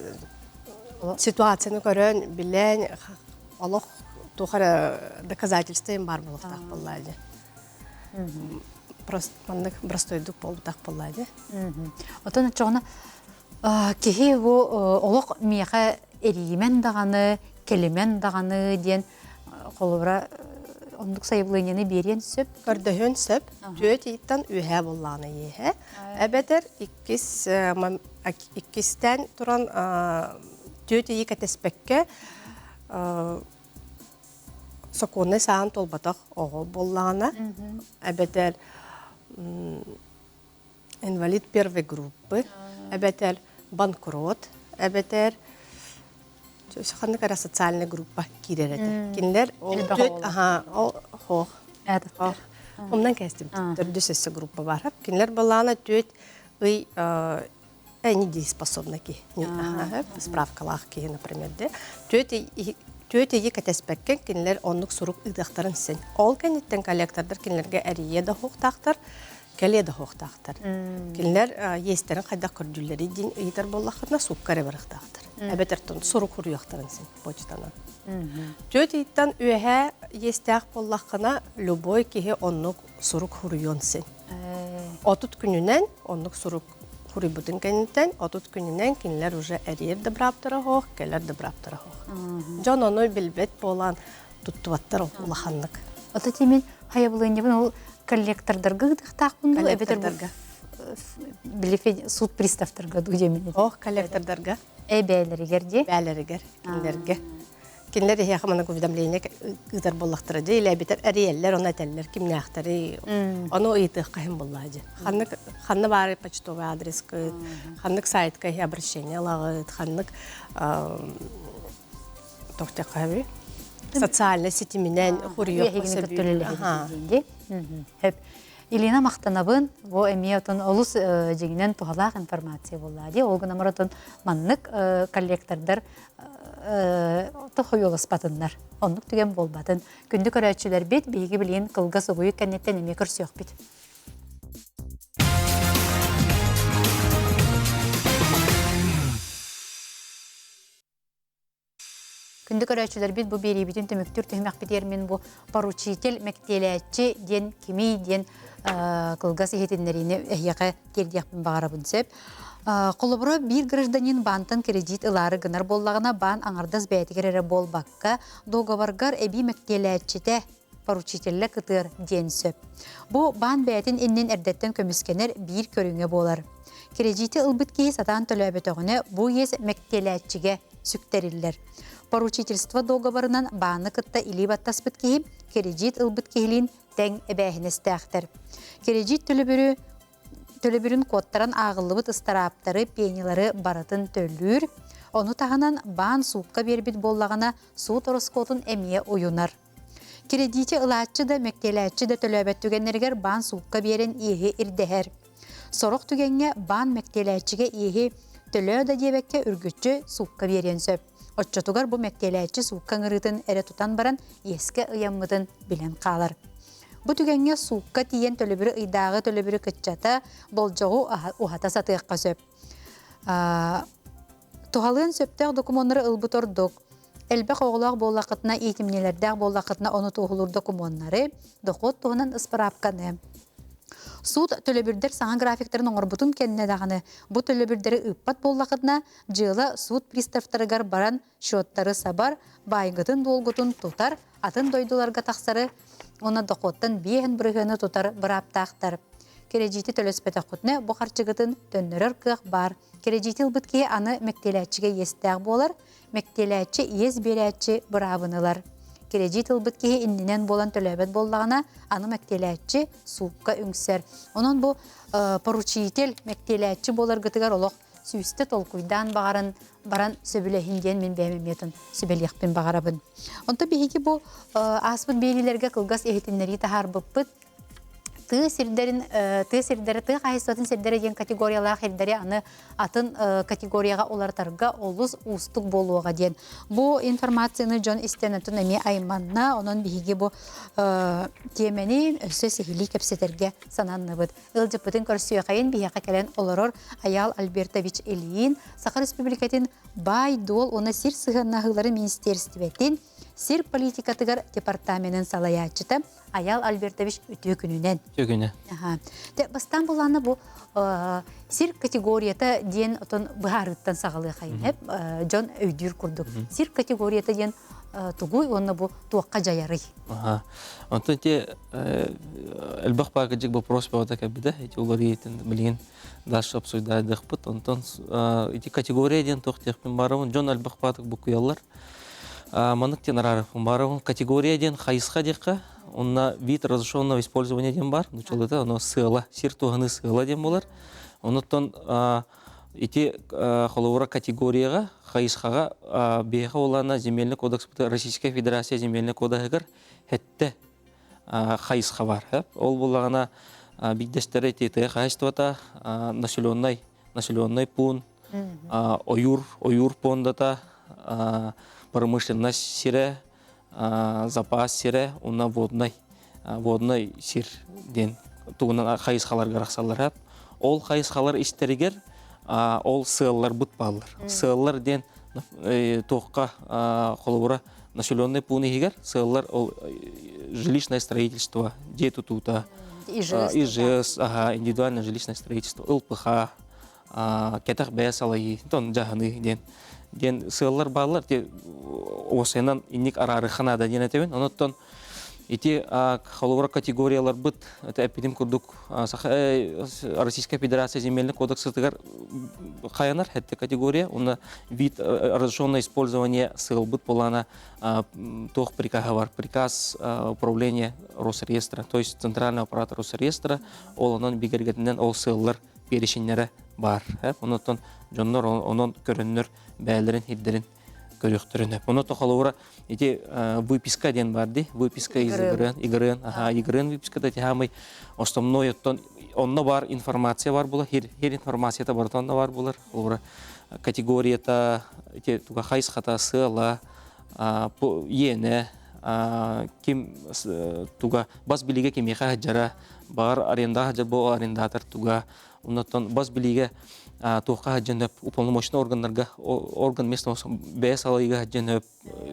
ситуацияны көрөн билен олох тухара доказательством бар болуктак боллайды. Просто мандык простойдук болуктак боллайды. Отон чогона кихи бу олох мияха эримен даганы, келемен даганы диен колубра ондук сайыблыйнаны берен сөп. Көрдөһөн сөп, төт иттан үһә болланы еһе. Әбетер иккистен туран төт ик атеспекке соконны саан толбатак ого болланы. Әбетер инвалид первой группы, әбетер банкрот, әбетер Шаханныкара социальная группа киререте. Кинлер ол төт хох. Ондан кестим төрдөсөсө группа бар. Кинлер балана төт ый недееспособны ки. Справкалах ки, например, де. Төт ий катеспеккен кинлер оннук сурук ыдактарын сен. Ол кенеттен коллектордор кинлерге әрие да хоктактар, келе да хоктактар. Кинлер естерин кайда көрдүлери дин ыйтар боллахына суккары барактактар. Әбетертон сурук хуруяктарын сен почтанан. Төт иттан үһә естәк боллахына любой кихе оннук сурук хуруйон сен. Отут күнүнен оннук сурук хурибутын кенеттен, отут күнүнен кинлер уже әрие да браптара хох, келер да браптара хох. Жон оной билбет болан туттубаттар улаханнык. Ото темен хаябылыйнебин ол коллектордарга гыдыктак бунду, эбетердарга. Билефе суд приставтарга дудемин. Ох, коллектордарга. Бәлеригерде? Бәлеригер, кинлерге. Кинлер яхамана уведомление гыдар боллактыры де, или битер әриеллер, оны әтәллер, кимнәхтары, оны ыйтык кайым боллады. Ханны бары почтовый адрес кыт, ханнык сайтка обращение лагыт, ханнык тоқтя кайы, социальный сетименен хурьёк пособие. Илина мақтанабын, во эмиятын олус жегінен туғалақ информация болады. Олғына мұратын маннык коллектордар тұхойол ыспатындар. Онлық түген болбатын. Күнді көрәтшілер бет, бейгі білген қылға сұғойы кәнеттен еме көрсіяқ бет. Күндү көрөчүлөр бит бу берибитин төмөктүр төмөк битермин бу поручитель мектелечи ден кими ден кылгас ихетиннерини эхияка кердиякпин багарабын сөп. Колобура бир гражданин бантын кредит ылары гынар боллагына бан аңардас бәйтигерере болбакка договоргар эби мектелечите поручителле кытыр ден сөп. Бу бан бәйтин иннен эрдеттен көмүскенер бир көрүңө болар. Кредити ылбыт кейс атан төлөбөтөгүнө бу ес мектелечиге сүктериллер. Поручительство договорынан баны кытта или баттаспыт кейим кредит ылбыт кейлин тең эбәһинестәхтер. Кредит төлөбүрүн кодтаран агылыбыт ыстараптары пенилары баратын төлүр. Оны тағынан бан суукка бербит боллагана суут ороскотун эмие уюнар. Кредити ылааччы да мектелечи да төлөбөт түгеннергер бан суукка берен ийи ирдехер. Сорок түгенге бан мектелечиге ийи төлөө да дебекке үргүтчү суукка берен сөп. Отчотугар бу мектелечи суукка ыңырытын эре тутан баран еске ыяммытын билен калар. Бу түгенге суукка тиен төлөбүрү ыйдагы төлөбүрү кытчата болжогу ухата сатыакка сөп. Тухалын сөптөк документтары ылбыт ордук. Элбек оғылақ боллақытына иетимнелердәк боллақытына оны туғылыр документтары доход туғынан ыспарапканы. Суд төлөбүрдер саңа графиктерин оңорбутун кенне даганы бу төлөбүрдери ыппат боллақытына жылы суд приставтарыгар баран шоттары сабар байгытын долгутун тутар атын дойдуларга тақсары оны доходтан биен бұрығыны тутар быраптақтар. Кредити төлөспетақутны бу харчыгытын төннөрөр кык бар. Кредити ылбытке аны мектелечиге естәк болар, мектелечи ес беречи бырабынылар. Кредит ылбытке иннинен болан төлөбөт боллагына аны мектелечи суукка үңсер. Онон бу поручитель мектелечи болар гытыгар олох сүйісті толкуйдан баран сөбілехінден мен бәмеметін сөбелеқпен бағарабын. Онта бейгі бұл аспыт бейлілерге қылғас ехетінлері тахар бұппыт. Тыы қайыстатын сердері ен категориялағы хердері аны атын категорияға олартарға олыс ұстық болуға ден. Бұл информацияны Джон Истенетін әме айманна, онын бейгі бұл темені өсі сехили кәпсетерге сананны бұд. Үлдіппітін көрсіе қайын бейіға кәлен оларор Аял Альбертович Элиин, Сақа Республикатын бай дол оны сир сығыннағылары министерстветин сир политикатыгар департаментын салаячыты Аял Альбертович үтіе күнінен. Бастан боланы бұл сир категорията ден отын бұғарыттан сағалы қайын. Джон өйдір күрдік. Сир категорията ден тугуй оны бұл туаққа жаяры. Онтан те әлбақ бағы жек вопрос бағыда кәбіді. Олар етін білген дальше обсуждайдық бұд. Онтан категория ден тоқтеқпен барауын. Джон әлбақ бағыдық бұл күйалар. Манықтен арарықпен барауын. Категория ден қайысқа деққа. Онна вид разрешенного использования ден бар. Нучалыда оно сыла, сир туғаны сыла ден болар. Онытан эти холовора категорияға қайысқаға бейға олана земельный кодекс Российская Федерация земельный кодексігір хетті қайысқа бар. Ол болағына биддестері тетіғі қайыстывата населенный пун, ойур пондата, промышленность сире, запас сире, онна водный сир ден туғынан қайысқаларға рақсалар. Ол қайысқалар істерігер ол сыллар бұт балыр. Сыллар ден тоққа қолуыра населенный пуны егер, сыллар ол жилищное строительство, детутута, ИЖС, индивидуальное жилищное строительство, ЛПХ, кетақ бәс алайы, тон жағаны ден сыллар балыр, осынан инник арары қанада ден әтеуін, оныттон эти холовра категориялар быт, это эпидем курдук Российская Федерация земельный кодекс тыгар каянар это категория, он вид разрешенное использование сыл быт полана тох приказ управления Росреестра, то есть центральный аппарат Росреестра, он бигергетинен ол сыллар перешеннері бар, онотон жоннор онон көріннөр бәлерин хиддерин көрүктөрүнө. Оно тохолора эти выписка ден барды, выписка из игрын выпискада тямый основной оттон онно бар информация бар була, хер информацията бартонда бар булар. Олора категорията эти туга хайсхата сыла ене ким туга бас билиге кимеха жара бар аренда жабо арендатор туга онотон бас билиге туққа хаджан өп уполномоченный орган местного бәс алайға хаджан өп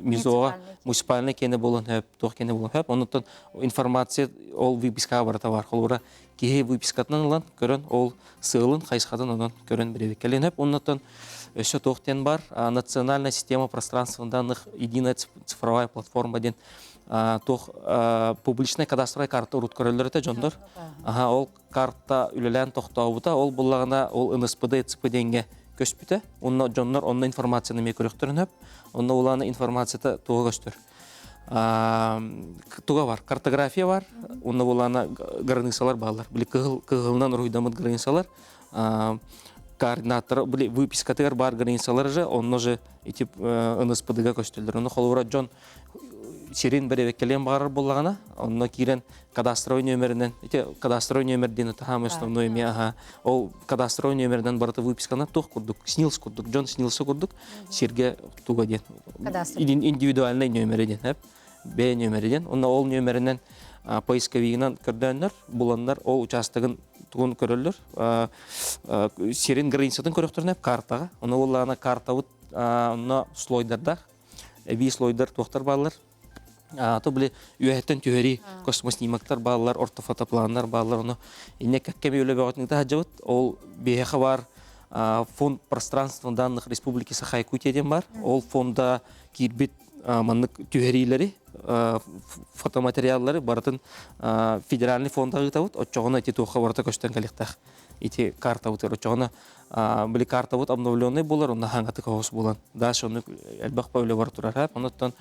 мизоға муниципальный кені болын өп туқ кені болын өп онуттан информация ол выписка барата бар холура кеге выпискатынан алан көрін ол сылын қайсқадан онан көрін біревек кәлен өп онуттан еще туқтен бар национальная система пространственных данных единая цифровая платформа ден публичная кадастровая карта урут көрөлөрөтө жондор. Ол карта үлелен тоқтауыта, ол бұллағына ол НСПД, ЦПД-нге көспіті. Онна жондор, онна информацияны ме көріқтірін өп, онна оланы информацияты туға көстір. Туға бар, картография бар, онна оланы границалар бағалар. Білі кығылынан ұруйдамыд границалар. Координатор, білі выпискатығар бар границалар же, онна же НСПД-ға көстілдір. Оны қолуыра жон Сирин беревекелен бағарар болағына, онына кейрен кадастровый нөмірінен, кадастровый нөмірден ұтағам основной еме, ол кадастровый нөмірден барыты выпискана тоқ күрдік, снилс күрдік, жон снилсы күрдік, серге туға ден. Индивидуальный нөмірден, бе нөмірден. Онына ол нөмірінен поисковигінен көрденлер, бұланлар ол участығын туғын көрілер. Сирин границатын көріқтерін картаға, оны олағына карта ұт, онына слойдардақ, әбей слойдар тоқтар балылар. То были үйәттен түйері космоснимактар балалар, ортофотопландар балалар, оны ине кәккеме өлі бәғатыңда хаджавыт, ол бейхі бар фонд пространственных данных Республики Саха-Якутиядан бар, ол фонда кирбит маннык түйерилери, фотоматериаллары баратын федеральный фонда ғытавыт, отчоғына эти туға барата көштен кәліктақ. Эти карта вот ручона были карта вот обновленные болар, он нахангаты каос болан. Дальше он эльбах павле вартурара, оннан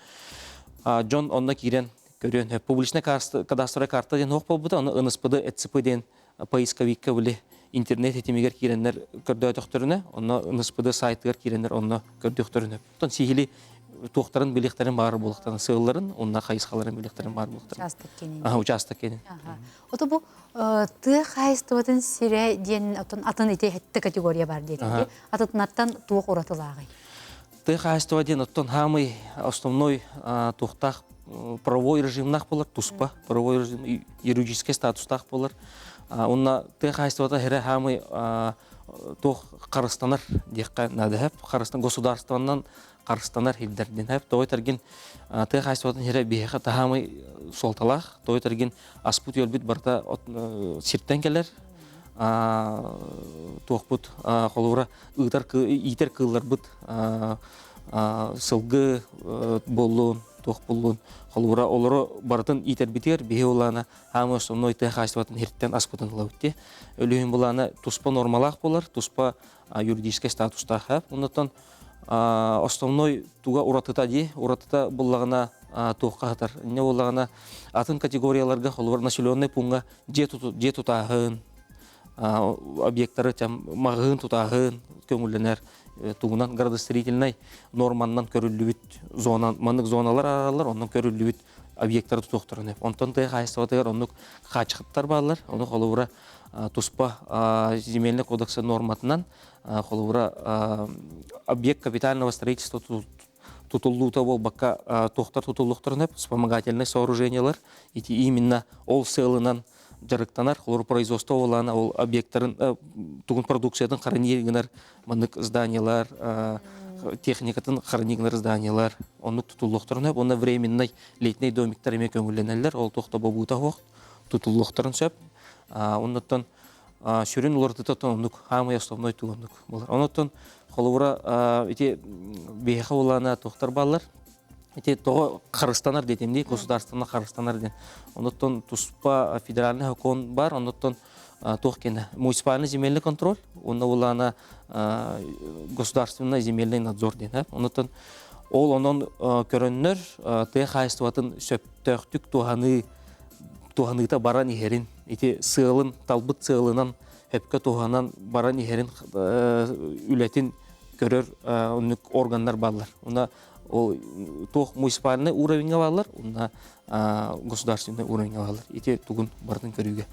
Джон онна кирен көрөн публичная кадастровая карта ден хок болбута, оны НСПД, ЦПД поисковикка биле интернет этимегер киреннер көрдөтөктөрүнө, онна НСПД сайтыгар киреннер онна көрдөтөктөрүнө. Тон сихили туқтарын биликтерин бар болуктан сыылларын, онна кайыскаларын биликтерин бар болуктан. Участок кенен. Участок кенен. Ото бу ты кайыстыбытын сире ден атын ите хетте категория бар дейт. Атытнаттан туық уратылагы. Ты кайыстыва ден оттон хамый основной туқтақ правовой режимнах болар, туспа, правовой режим, юридический статустах болар. Онна ты кайыстывата хере хамый туқ Қарыстанар дейққа надыхап, Қарыстан государствоннан Қарыстанар хилдерден хап, той терген ты кайыстыватын хере бейхе тахамый солталақ, той терген аспут елбит барта сирттен келер, туқ бұд қолуыра итер кыллар бұд сылғы болуын, туқ болуын, қолуыра олары бартын итер бітер, бейхе оланы хамы основной ты кайыстыватын херттен аспутын лаутте. Өліген боланы туспа нормалақ болар, туспа юридический статустақ хап, оннан основной туга уратыта ди, уратыта буллагына туққа хатар. Не буллагына атын категорияларга холвар населенный пунга же тутагын, объекттары тем магын тутагын көңүлленер тугунан градостроительный норманнан көрүлүбүт зона, манык зоналар аралар, оннан көрүлүбүт объекттары тутуктурун. Онтон тый кайсыбатыгар оннук качкыттар балар, оны холвара туспа земельный кодексы норматынан холура объект капитального строительства тутулута бол бакка тохтар тутулуктарнып вспомогательные сооружениялар эти именно ол селынан жарыктанар холур производство олана ол объекттарын тугун продукциядын хранилигинер мындык зданиялар техникатын хранилигинер зданиялар оны тутулуктарнып оны временный летний домиктер эме көңүлленелер ол тохта бобута хок тутулуктарын сөп оннан Шүрін оларды оннук хамы основной туғандық болар. Оннан қолуыра эти бейхе олана тоқтар балар. Эти тоғы Қарыстанар детемдей, государственна Қарыстанар ден. Оннан туспа федеральный хакон бар, оннан тоқ кені муниципальный земельный контроль, онна олана государственный земельный надзор ден. Оннан ол онын көріннер тәй қайыстыватын сөптөқтік туғаныта баран ехерин. Эти сылын, талбыт сылынан, хөпке туғанан баран ехерин үлетін көрер органдар балар. Она тух муниципальный уровень балар, она государственный уровень балар. Эти тугун бардың көрüge.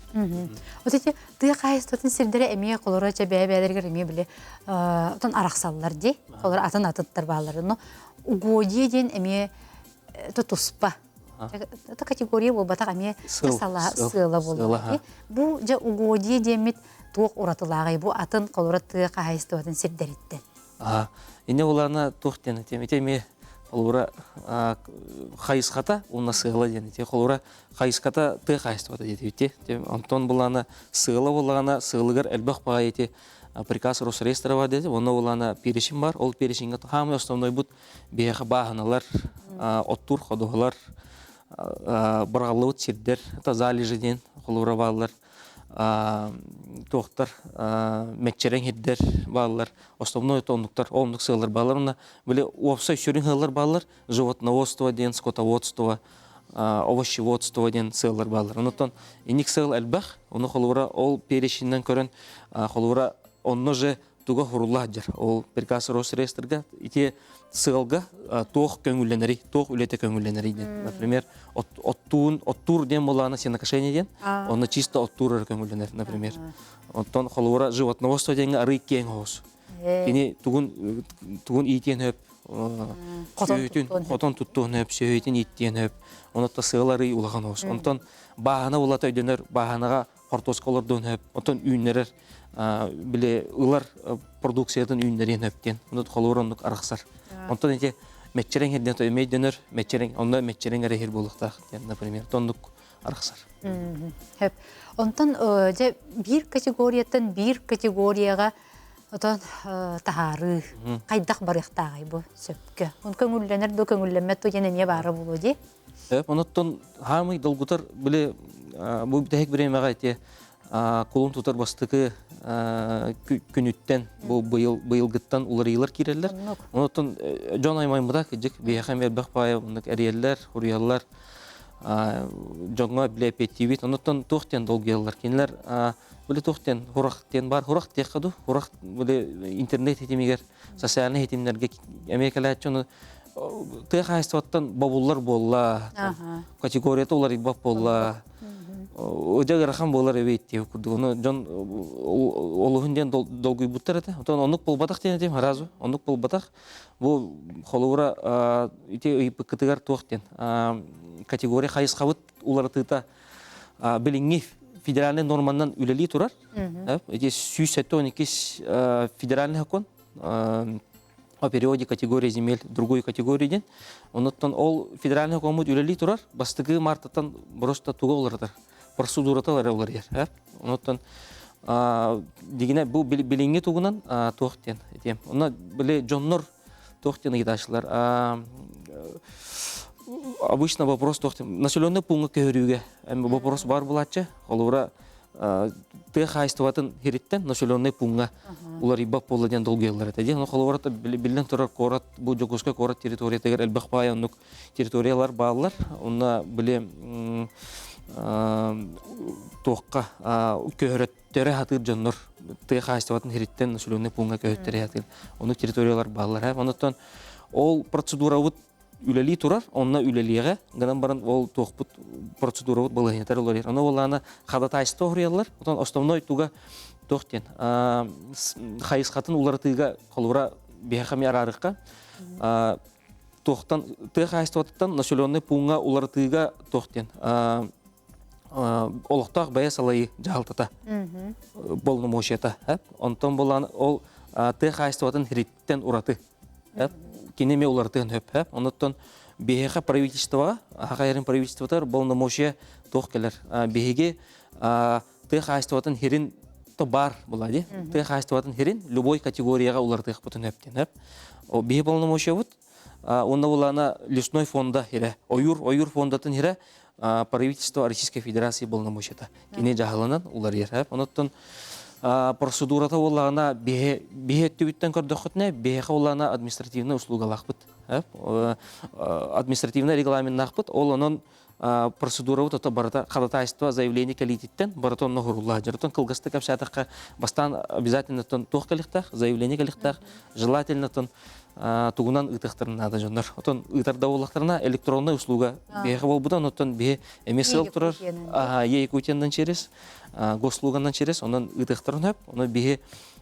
Вот эти ты кайыстатын сирдере эмие колора жабебелерге эмие биле отон араксаллар ди, колор атын атыттар балар. Но угодие ден эмие туспа Это категория бол батак аме Сыл, сыла сыла, ха. бол. Бу жа угодие демит туок уратылагай бу атын колора тыга кахайстыбатын сирдериттен. Ине уларна тухтен теме холура хайската уна сыла ден те холура хайската ты хайствата дете Антон булана сыла булана сылыгар элбах паете приказ Росреестрова деди оны булана перешим бар ол перешинге хамы основной бут беха баханалар оттур ходолар бұрғалуыт сирдер залежи ден холура балалар тоқтар мәкчерен хеддер балалар основной тондуктар омдук сылар балаларына биле опсай шүрин хылар балалар животноводство ден скотоводство овощеводство ден сылар балалар онтон иник сыл элбах оны холура ол перешинен көрөн холура онно же туга хурулла жер ол приказ Росреестрга ите сылга тох көңүлленери тох үлете көңүлленери ден например оттур ден булана сенокошение ден оны чисто оттур көңүлленер например онтон холура животноводство ден рый кең хос кини тугун итен хөп котон туттуун хөп сөйтин иттен хөп онотта сылары улаган хос онтон баана улата өйдөнөр баанага кортосколордон хөп онтон үйнөрөр биле ылар продукциятын үйнөрен хөптен онот холурондук араксар онтон эти мечерен хеден то эмейденер мечерен онда мечерен арехир булуктак например тондук араксар Хөп. Онтон же бир категорияттан бир категорияга отон тахары кайдак барыктагай бу сөпкө. Он көңүлленер до көңүлленме то ене бары болу ди. Оноттон хамый долгутар биле бу битек биремега эти кулун тутар бастыкы күнүттен бу быйылгыттан уларыйлар киреллер. Оноттон жон аймаймыда кежик бияхам бербак пая ундак эриеллер, хурияллар жонга биле петтибит. Оноттон тохтен долгеллар кинлер биле тохтен хурактен бар. Хурак текаду, хурак биле интернет хетимигер социальный хетимнерге эмекелачону техайстваттан бабуллар болла. Категорията улар ибап болла. Ожагы рахам болар эбейти курдуну жон олугунден долгуй буттар эте. Онтон онук болбатак денетим разу. Онук болбатак бу холура ите ипкытыгар тохтен категория хайскабыт улар тыта билинги федеральный нормандан үлели турар. Эти 112 федеральный закон о периоде категории земель другой категории ден. Онуттан ол федеральный закон үлели турар. Бастыгы мартатан просто туга олардар. Процедураталар олар ер. Онуттан дегене бу билинги тугунан тохтен этем. Онна биле жоннор тохтен гидашылар. Обычно вопрос тохтен населенный пункт көрүүгө. Вопрос бар булачы. Олура техайстватын хириттен населенный пунктка улар ибап болден долгеллар эте. Ден олората билен турар корат бу жогуска корат территориятагер элбакпай онук территориялар баалар. Онна биле тоққа көрөттөрө хатыр жоннор техайстватын хириттен населенный пунктка көрөттөрө хатыр. Онук территориялар баалар. Онуттан ол процедура үлели турар, онна үлелиге гынан баран ол тоқпут процедура балаһетер олар. Аны оланы хадатайсты хуриялар. Онтан основной туга тоқтен хайскатын улар тыга колура бехами арарыкка тоқтан техайстваттан населенный пунктка улар тыга тоқтен олоқтақ бая салайы жалтата болны мошета. Онтан болан ол техайстватын хириттен ураты. Кинеме улартын хөп. Онуттан беха правительствоға, хақайрын правительствотар болны моше тоқ келер. Беге техайстватын хирин то бар болады. Техайстватын хирин любой категорияға улартық бұтын хөптен. Беге болны моше бұд. Онна болана лесной фонда хире. Ойур фондатын хире правительство Российской Федерации болны мошета. Кине жағылынан улар ер. Онуттан процедурата олана беге түбіттен көрдіқытне, беге олана административный услугалақ бұд. Административный регламент нақ бұд. Ол онын процедура бұд, барата қадатайство заявление калитеттен, барата онны ғырулла. Жарытын қылғысты кәпсатыққа бастан обязательно тоқ калиқтақ, заявление калиқтақ, желательно тугунан ытықтырын ады жондар. Отын ытарда олақтарына электронный услуга беге бол бұдан, отын беге эмесел тұрар, ейк өтенден через, госслугандан через, онын ытықтырын хөп, оны беге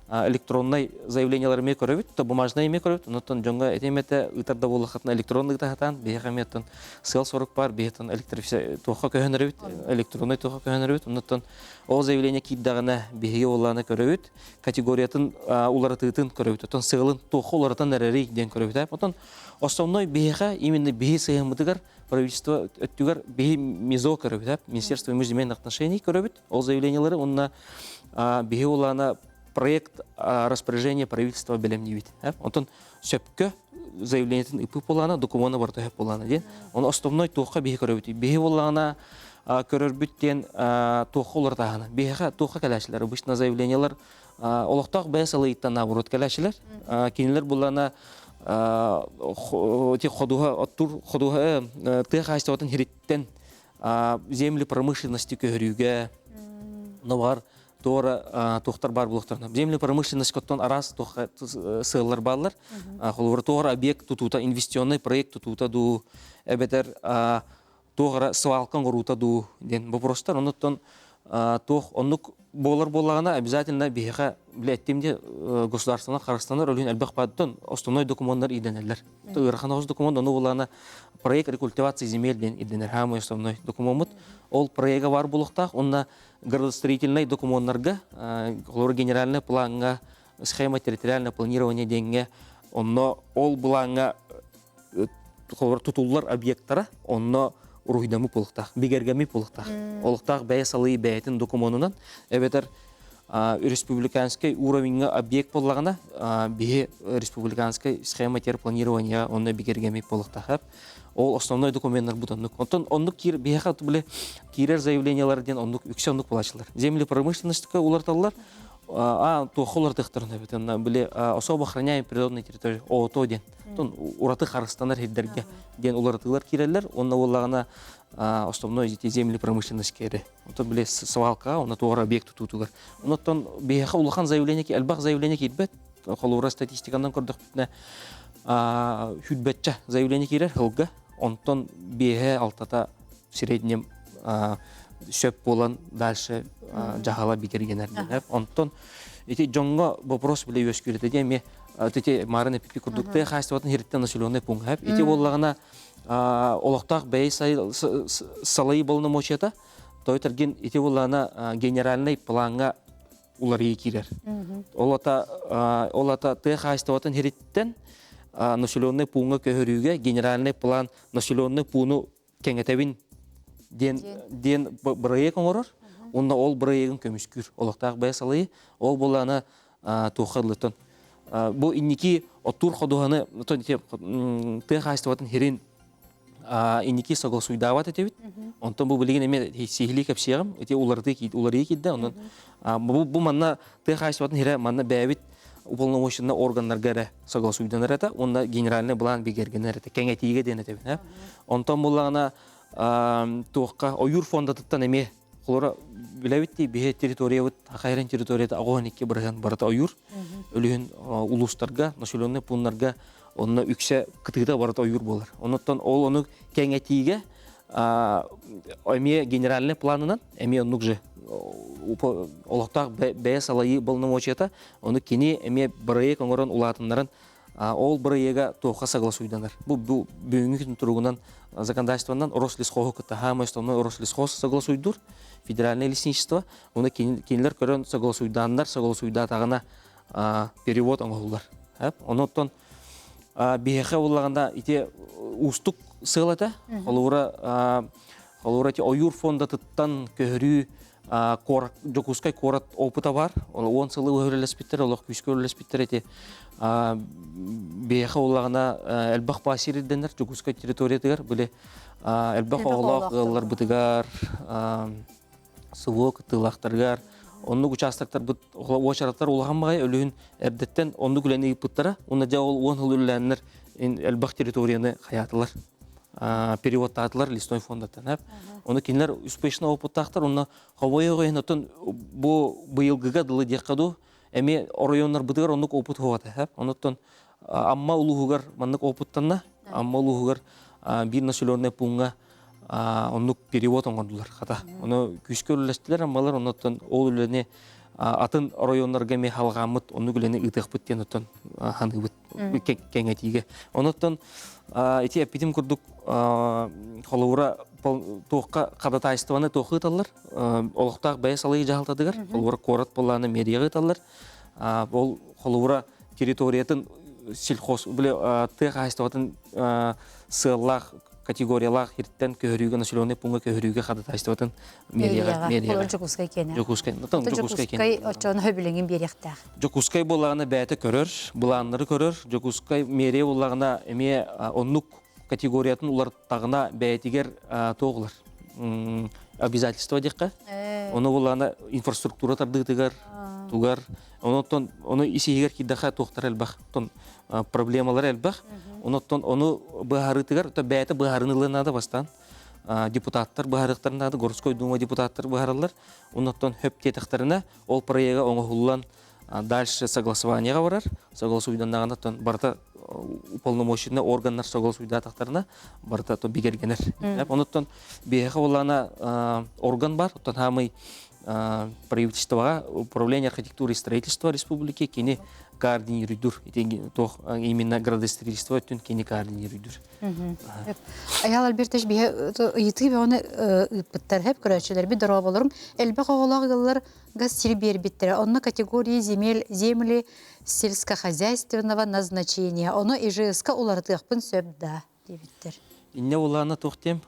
электронный заявлениялар эме көрөбүт, то бумажный эме көрөбүт. Онтон жоңга этемете ытарда болахатна электронный тахатан бехаметтен сел 40 бар, бехтен электрификация тоха көһөнөрөбүт, электронный тоха көһөнөрөбүт. Онтон ол заявление киддагына беге оланы көрөбүт, категориятын уларытын көрөбүт. Онтон сылын тоха уларытан эрери ден көрөбүт. Онтон основной бега именно беге сыймытыгар правительство өттүгөр беге мизо көрөбүт. Министерство международных отношений көрөбүт. Ол заявлениялары онна беге оланы проект распоряжения правительства белемнибит. Онтон сөпкө заявлениятын ипы полана документны бартыгы полана ден. Он основной тоха беге көрөбүт. Беге олана көрөрбүттен тоха улартаганы. Беге тоха калашлар обычно заявлениялар олоктак бәсалыйттан наоборот калашлар. Кинелер булана те ходуга оттур ходуга техастатын хириттен земли промышленности көрүүгө новар тора тохтар бар булуктарна. Земли промышленность коттон арас тоха сыллар баллар. Холвар тора объект тутута инвестиционный проект тутута ду эбетер тора свалкан горута ду ден вопростар. Оннотон тох оннук болар боллагана обязательно бега билеттимде государственный Кыргызстандар өлүн албак паддон основной документтар иденелер. Тырханагыз документ ону булана проект рекультивации земель ден иденер хамы основной документ. Ол проекта бар булуктак, онна градостроительный документтарга, колор генеральный планга, схема территориального планирования денге, онно ол буланга колор тутуллар объекттара, онно уруйдамы булуктак, бигергами булуктак. Олуктак бәйсалый бәйтин документунан, эбетер республиканский уровеньга объект боллагана, бе республиканский схема терпланирования онно бигергами булуктак. Ол основной документтар бутаннык. Оннук кир бехат биле кирер заявленияларден оннук үксөннук булачылар. Земли промышленностька уларталлар, тохолар тыктырына бетен биле особо охраняемые природные территории ООТО ден. Тон ураты Кыргызстандар хеддерге ден улартылар кирелер, онна боллагана основной земли промышленность кере. Онто биле свалка, онна тоор объект тутугар. Онтон беха улахан заявление ки албак заявление кирбет, холура статистикадан көрдүк битне хүдбетче заявление кирер хылга. Онтон беге алтата среднем сөп болан дальше жахала бигергенер. Онтон эти жоңго вопрос биле өскүрөтө деме эти марыны пипи курдукты хастыватын хириттен населенный пункт. Эти боллагана олоктак бей салайы болны мочета, тойтерген эти боллагана генеральный планга улары кирер. Олата ты хастыватын хириттен населенный пункт көрүүгө генеральный план населенный пункту кеңетебин ден проект оңорор. Онда ол проектин көмүскүр. Олоктак бей салайы ол боллана тухарлытын. Бу инники оттур ходуганы ты хастыватын хирин инники согласуйдават этебит. Онтон бу билген эме сихили кепсиягым, эти уларды кидде. Онон бу манна ты хастыватын хире манна бэбит уполномоченный органнарга согласуйданар это, онда генеральный план бигергенер это, кеңетиге ден этебит. Онтон буллагана туакка оюр фондатыттан эме холора билебитти бе территория вот хайран территорияда агоникке барата оюр өлүн улустарга населенный пункттарга онна үксе кытыда барата оюр болар. Онуттан ол ону кеңетиге эме генеральный планынан эме онук же олоктак бе салайы болномочета ону кини эме проект оңорон улатындарын ол проектка тока согласуйданар. Бу бүгүнкү туругунан законодательствонан Рослесхозу кыта хамы основной Рослесхоз согласуйдур, федеральное лесничество, оны кинилер көрөн согласуйдандар, согласуйдатагына перевод оңолулар. Онуттан бехе уллаганда ите устук сылата, холура те оюр фондатыттан көрүү жокускай корат опыта бар, он сылы өрелеспиттер, олох күскө өрелеспиттер эти беха уллагана элбах пасиридденер жокускай территориятыгар биле элбах оглак бытыгар сывок тылактаргар оннук участоктар бут очараттар улганмагай өлүн эрдеттен оннук үлени пыттара онна жа ол 10 жыл үлөннер элбах территорияны хаятылар переводтатылар лесной фондаттан. Оны кинлер успешно опыттактар, онна хавайга енотон бу быйылгыга дылы декаду эми районнар бытыгар оннук опыт ховата. Онуттан амма улуугар маннык опыттанна, амма улуугар бир населенный пунктка оннук перевод оңордулар хата. Оны күскө үлестилер, аммалар онуттан ол үлөне атын районнарга ме халгамыт оны гүлени ытыхпыт тен отон ханыбыт кеңетиге. Онотон эти эпидем курдук холура тоққа қадатайыстываны тоқы ыталлар. Олықтақ бәй салайы жағалтадығар. Холура корат боланы мерияғы ыталлар. Ол холура территориятын сельхоз біле тық айыстыватын сыллақ категориялах хирттен көһөрүүгө населенный пунктка көһөрүүгө кадатайстыбатын мерияга Жокускай кене. Жокускай. Натан Жокускай кене. Очон хөбүлеңин беректак. Жокускай боллагына бәте көрөр, буланнары көрөр. Жокускай мерия боллагына эме оннук категориятын улар тагына бәйтигер тоглар. Обязательство декка. Оны боллагына инфраструктура тардыгытыгар, тугар. Онотон оны исигер кидаха тохтар элбах. Тон проблемалар элбах. Онотон оны баһарытыгар, то бәте баһарынылына да бастан. Депутаттар баһарыктарына да Горской дума депутаттар баһаралар. Онотон хөп тетехтерине ол проекта оңгуллан дальше согласованиега барар. Согласуйданнагана тон барта уполномоченный органнар согласуйда тактарына барта то бигергенер. Онотон беха олана орган бар, тон хамый правительствоға управление архитектуры и строительства республики кені координируйдур. Именно градостроительство өттін кені координируйдур. Аял Альбертеш бе ыйты бе оны ыппыттар хеп көрәчелер би дорога болорун. Элбе коголагылар газ сир бербиттер. Онна категории земли сельскохозяйственного назначения. Оно ИЖСК улартыгпын сөбда дебиттер. Инне улана тохтем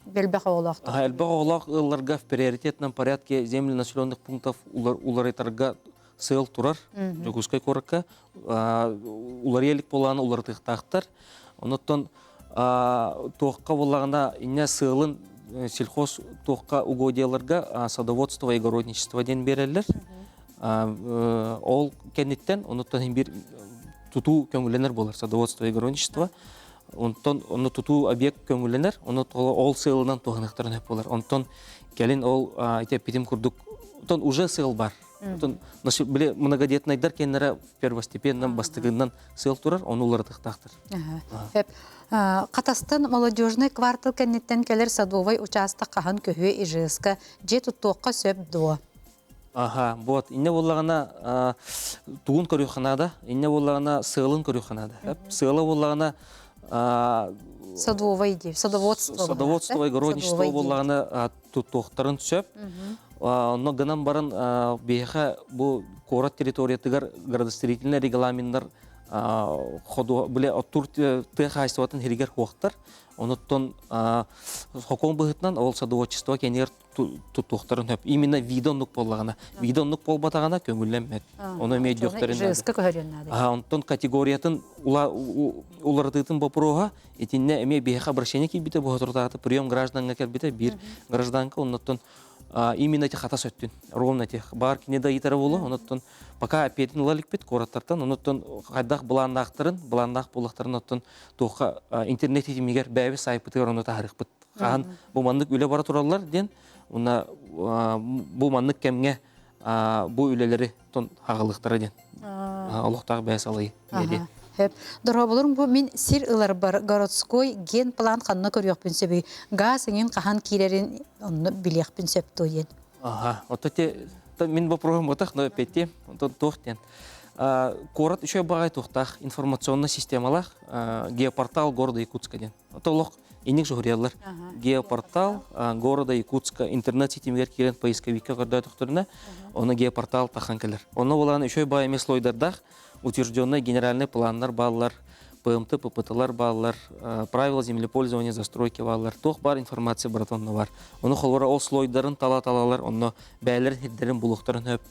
Белбе коголак. Элбе коголагыларга в приоритетном порядке земли населенных пунктов уларытарга сыл турар, Жокускай коракка, улар елік боланы улартықтақтар. Оныттан тоққа болағына ине сылын сельхоз тоққа угодияларға садоводство и огородничество ден берелер. Ол кенеттен, оныттан бір туту көңіленер болар, садоводство и огородничество. Онтон оны туту объект көңіленер, ол сылынан тоғынықтарын өп болар. Онтон келін ол питим курдук, онтон уже сыл бар. Біле многодетнайдар кеннері первостепеннен бастығынан сыл тұрар, оны улардықтақтыр. Қатастан молодежный квартал кеннеттен келер садовой участок қахан көхе ИЖСК же туттуққа сөп дуа. Вот. Инне болағына туғын көріқанада, инне болағына сылын көріқанада. Сылы болағына садоводство и огородничество болағына туттуқтарын сөп. Но гынан барын бейха бу корат территориятыгар градостроительный регламенттар ходу биле оттур тыхайстватын хиригер хуактар. Оноттон хокон быгытнан ол садоводчество кенер туттуктарын хөп. Именно видонлук боллагана. Видонлук болбатагана көңүлленмек. Оны медиоктерин. Онтон категориятын улардытын бопрога этинне эме бейха обращение кибите бохотуртаты прием гражданга келбите бир гражданка онтон именно эти хата сөттүн. Ровно тех бар кине да итара болу. Онтон пока апетин лалик бит кораттартан онтон кайдак буландактарын, буландак булактарын онтон тока интернет итимигер бәбе сайпытыр оны тарих бит. Хан бу мандык үле бара тураллар ден. Уна бу мандык кемге бу үлелери тон хагалыктары ден. Аллахтаг бәсалый деди. Дорога болорун бу мен сир ылар бар городской ген план ханна көрөкпүн себей газ ingen кахан кирерин онны билекпүн сеп тоен. Отте мен попробуем отах но петте тохтен. Корот еще багай тохтах информационный системалар геопортал города Якутска ден. Толок иник журналлар геопортал города Якутска интернет-сетимер кирен поисковикка горда тохторна оны геопортал таханкалар. Оны болан еще багай меслойдардах утвержденные генеральные планнар баллар, ПМТ, ППТлар баллар, правила землепользования, застройки баллар, тох бар информация братонна бар. Оны холвара ол слойдарын тала-талалар, оны бәйлерін хиддерін булуқтарын höп.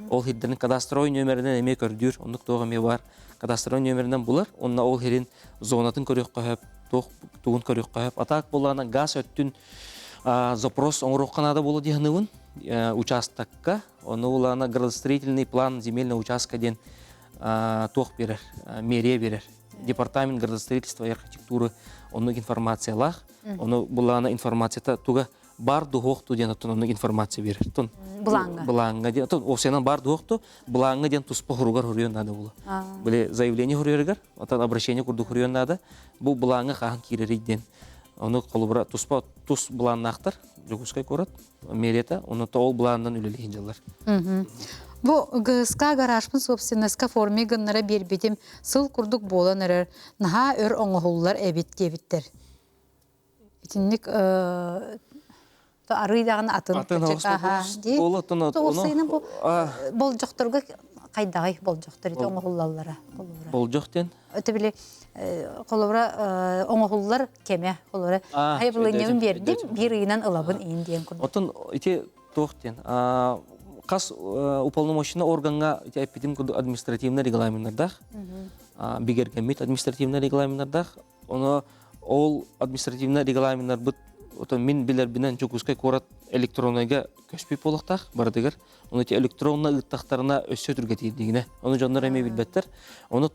Ол хиддерін кадастровый нөмерінен эме көрдүр, онық тоғаме бар. Кадастровый нөмерінен булар, онна ол херин зонатын көріққа höп, туғын көріққа höп. Атақ болағына газ өттін запрос оңырыққанада болу дегінуын участокка, оны болағына градостроительный план земельного участка ден тох берер, мерия берер. Департамент градостроительства и архитектуры онны информация лах, оны булана информацията туга бар духохту ден онны информация берер. Тон бланга ден, тон осенан бар духохту бланга ден туспа хуругар хуруен надо булу. Биле заявление хуруергар, отан обращение курду хуруен надо, бу бланга хахан кирерик ден. Оны қолыбыра тус бұланнақтыр, жүгіскай көрат, мерета, оны то ол бұланнан үлелейін жалар. Бу ГСК гаражпын собственностька форме гыннара бербетим сыл курдук болан эрер. Наха өр оңохуллар эбит дебиттер. Итинник арыйдагын атын Ол атын болжокторго кайдагай болжоктор ити оңохуллаллара. Бол жоқтен. Өтө биле колобра оңохуллар кеме колобра. Ай булынын бердим, бир ыйынан ылабын ин деген курдук. Отын ити тоқтен. Қас уполномоченный органға әппетім административный регламенттардақ, бигергемит административный регламенттардақ, оны ол административный регламенттар бұд, мен білербінен жүгізгай қорат электронайға көспей болықтақ, бардығыр. Оны электронна ұттақтарына өссе түргетейдігіне. Оны жандар әме білбеттер. Оны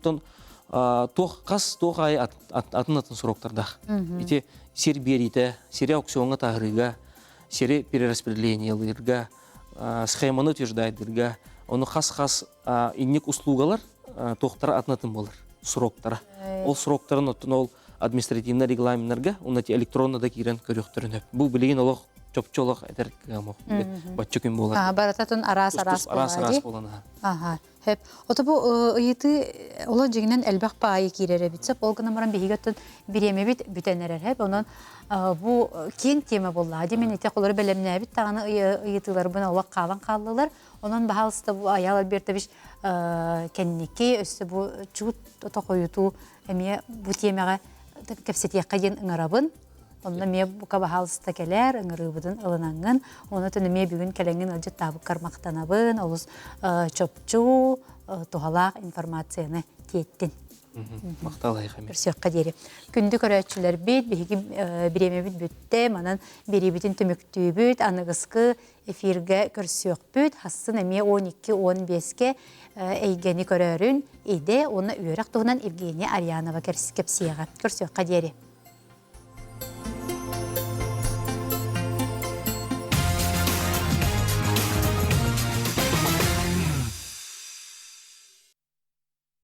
қас тоқ ай атын сұрақтардақ. Сер берейді, сері аукционға тағырыға, сері перераспределениялырға, схеманы утверждайдырга, оны қас-қас иннек услугалар тоқтара атынатын болыр, сроктара. Ол сроктарын ол административный регламенттарға, оны электронна да кирен көріқтірін өп. Бұл білеген олық чоп-чолық әтер кәмі, батчы күн болар. Барататын арас-арас боланы. Хеп. Ота бу ыйыты олан жегинен элбах паайы кирере битсеп, ол гынамаран бихигаттан биреме бит бүтенерер хеп. Онан бу кең тема болла. Адемен ете қолары бәлемне бит тағаны ыйытылар бұна олақ қалан қалылар. Онан бағалысты бу аялар берді биш кәннеке өсті бу чуғыт ота қойыту әме бу темаға кәпсетияққа ден ыңарабын. Онда ме бука бахалыста келер, ыңырыбыдын ылынаңын. Оны түні ме бүгін кәлеңін әлжі табы кармақтанабын, олыс чопчу, туғалақ информацияны тиеттін. Мақталай қамер. Бір сөйққа дері. Күнді көрәтшілер бет, бігі біреме бет бүтті, манан бері бетін түміктүй бүт, анығысқы эфирге көрсөк бүт, хасын әме 12-15-ке әйгені көрәрін, еді оны үйрек тұғынан Евгения Арьянова кепсияға. Көрсөққа дері.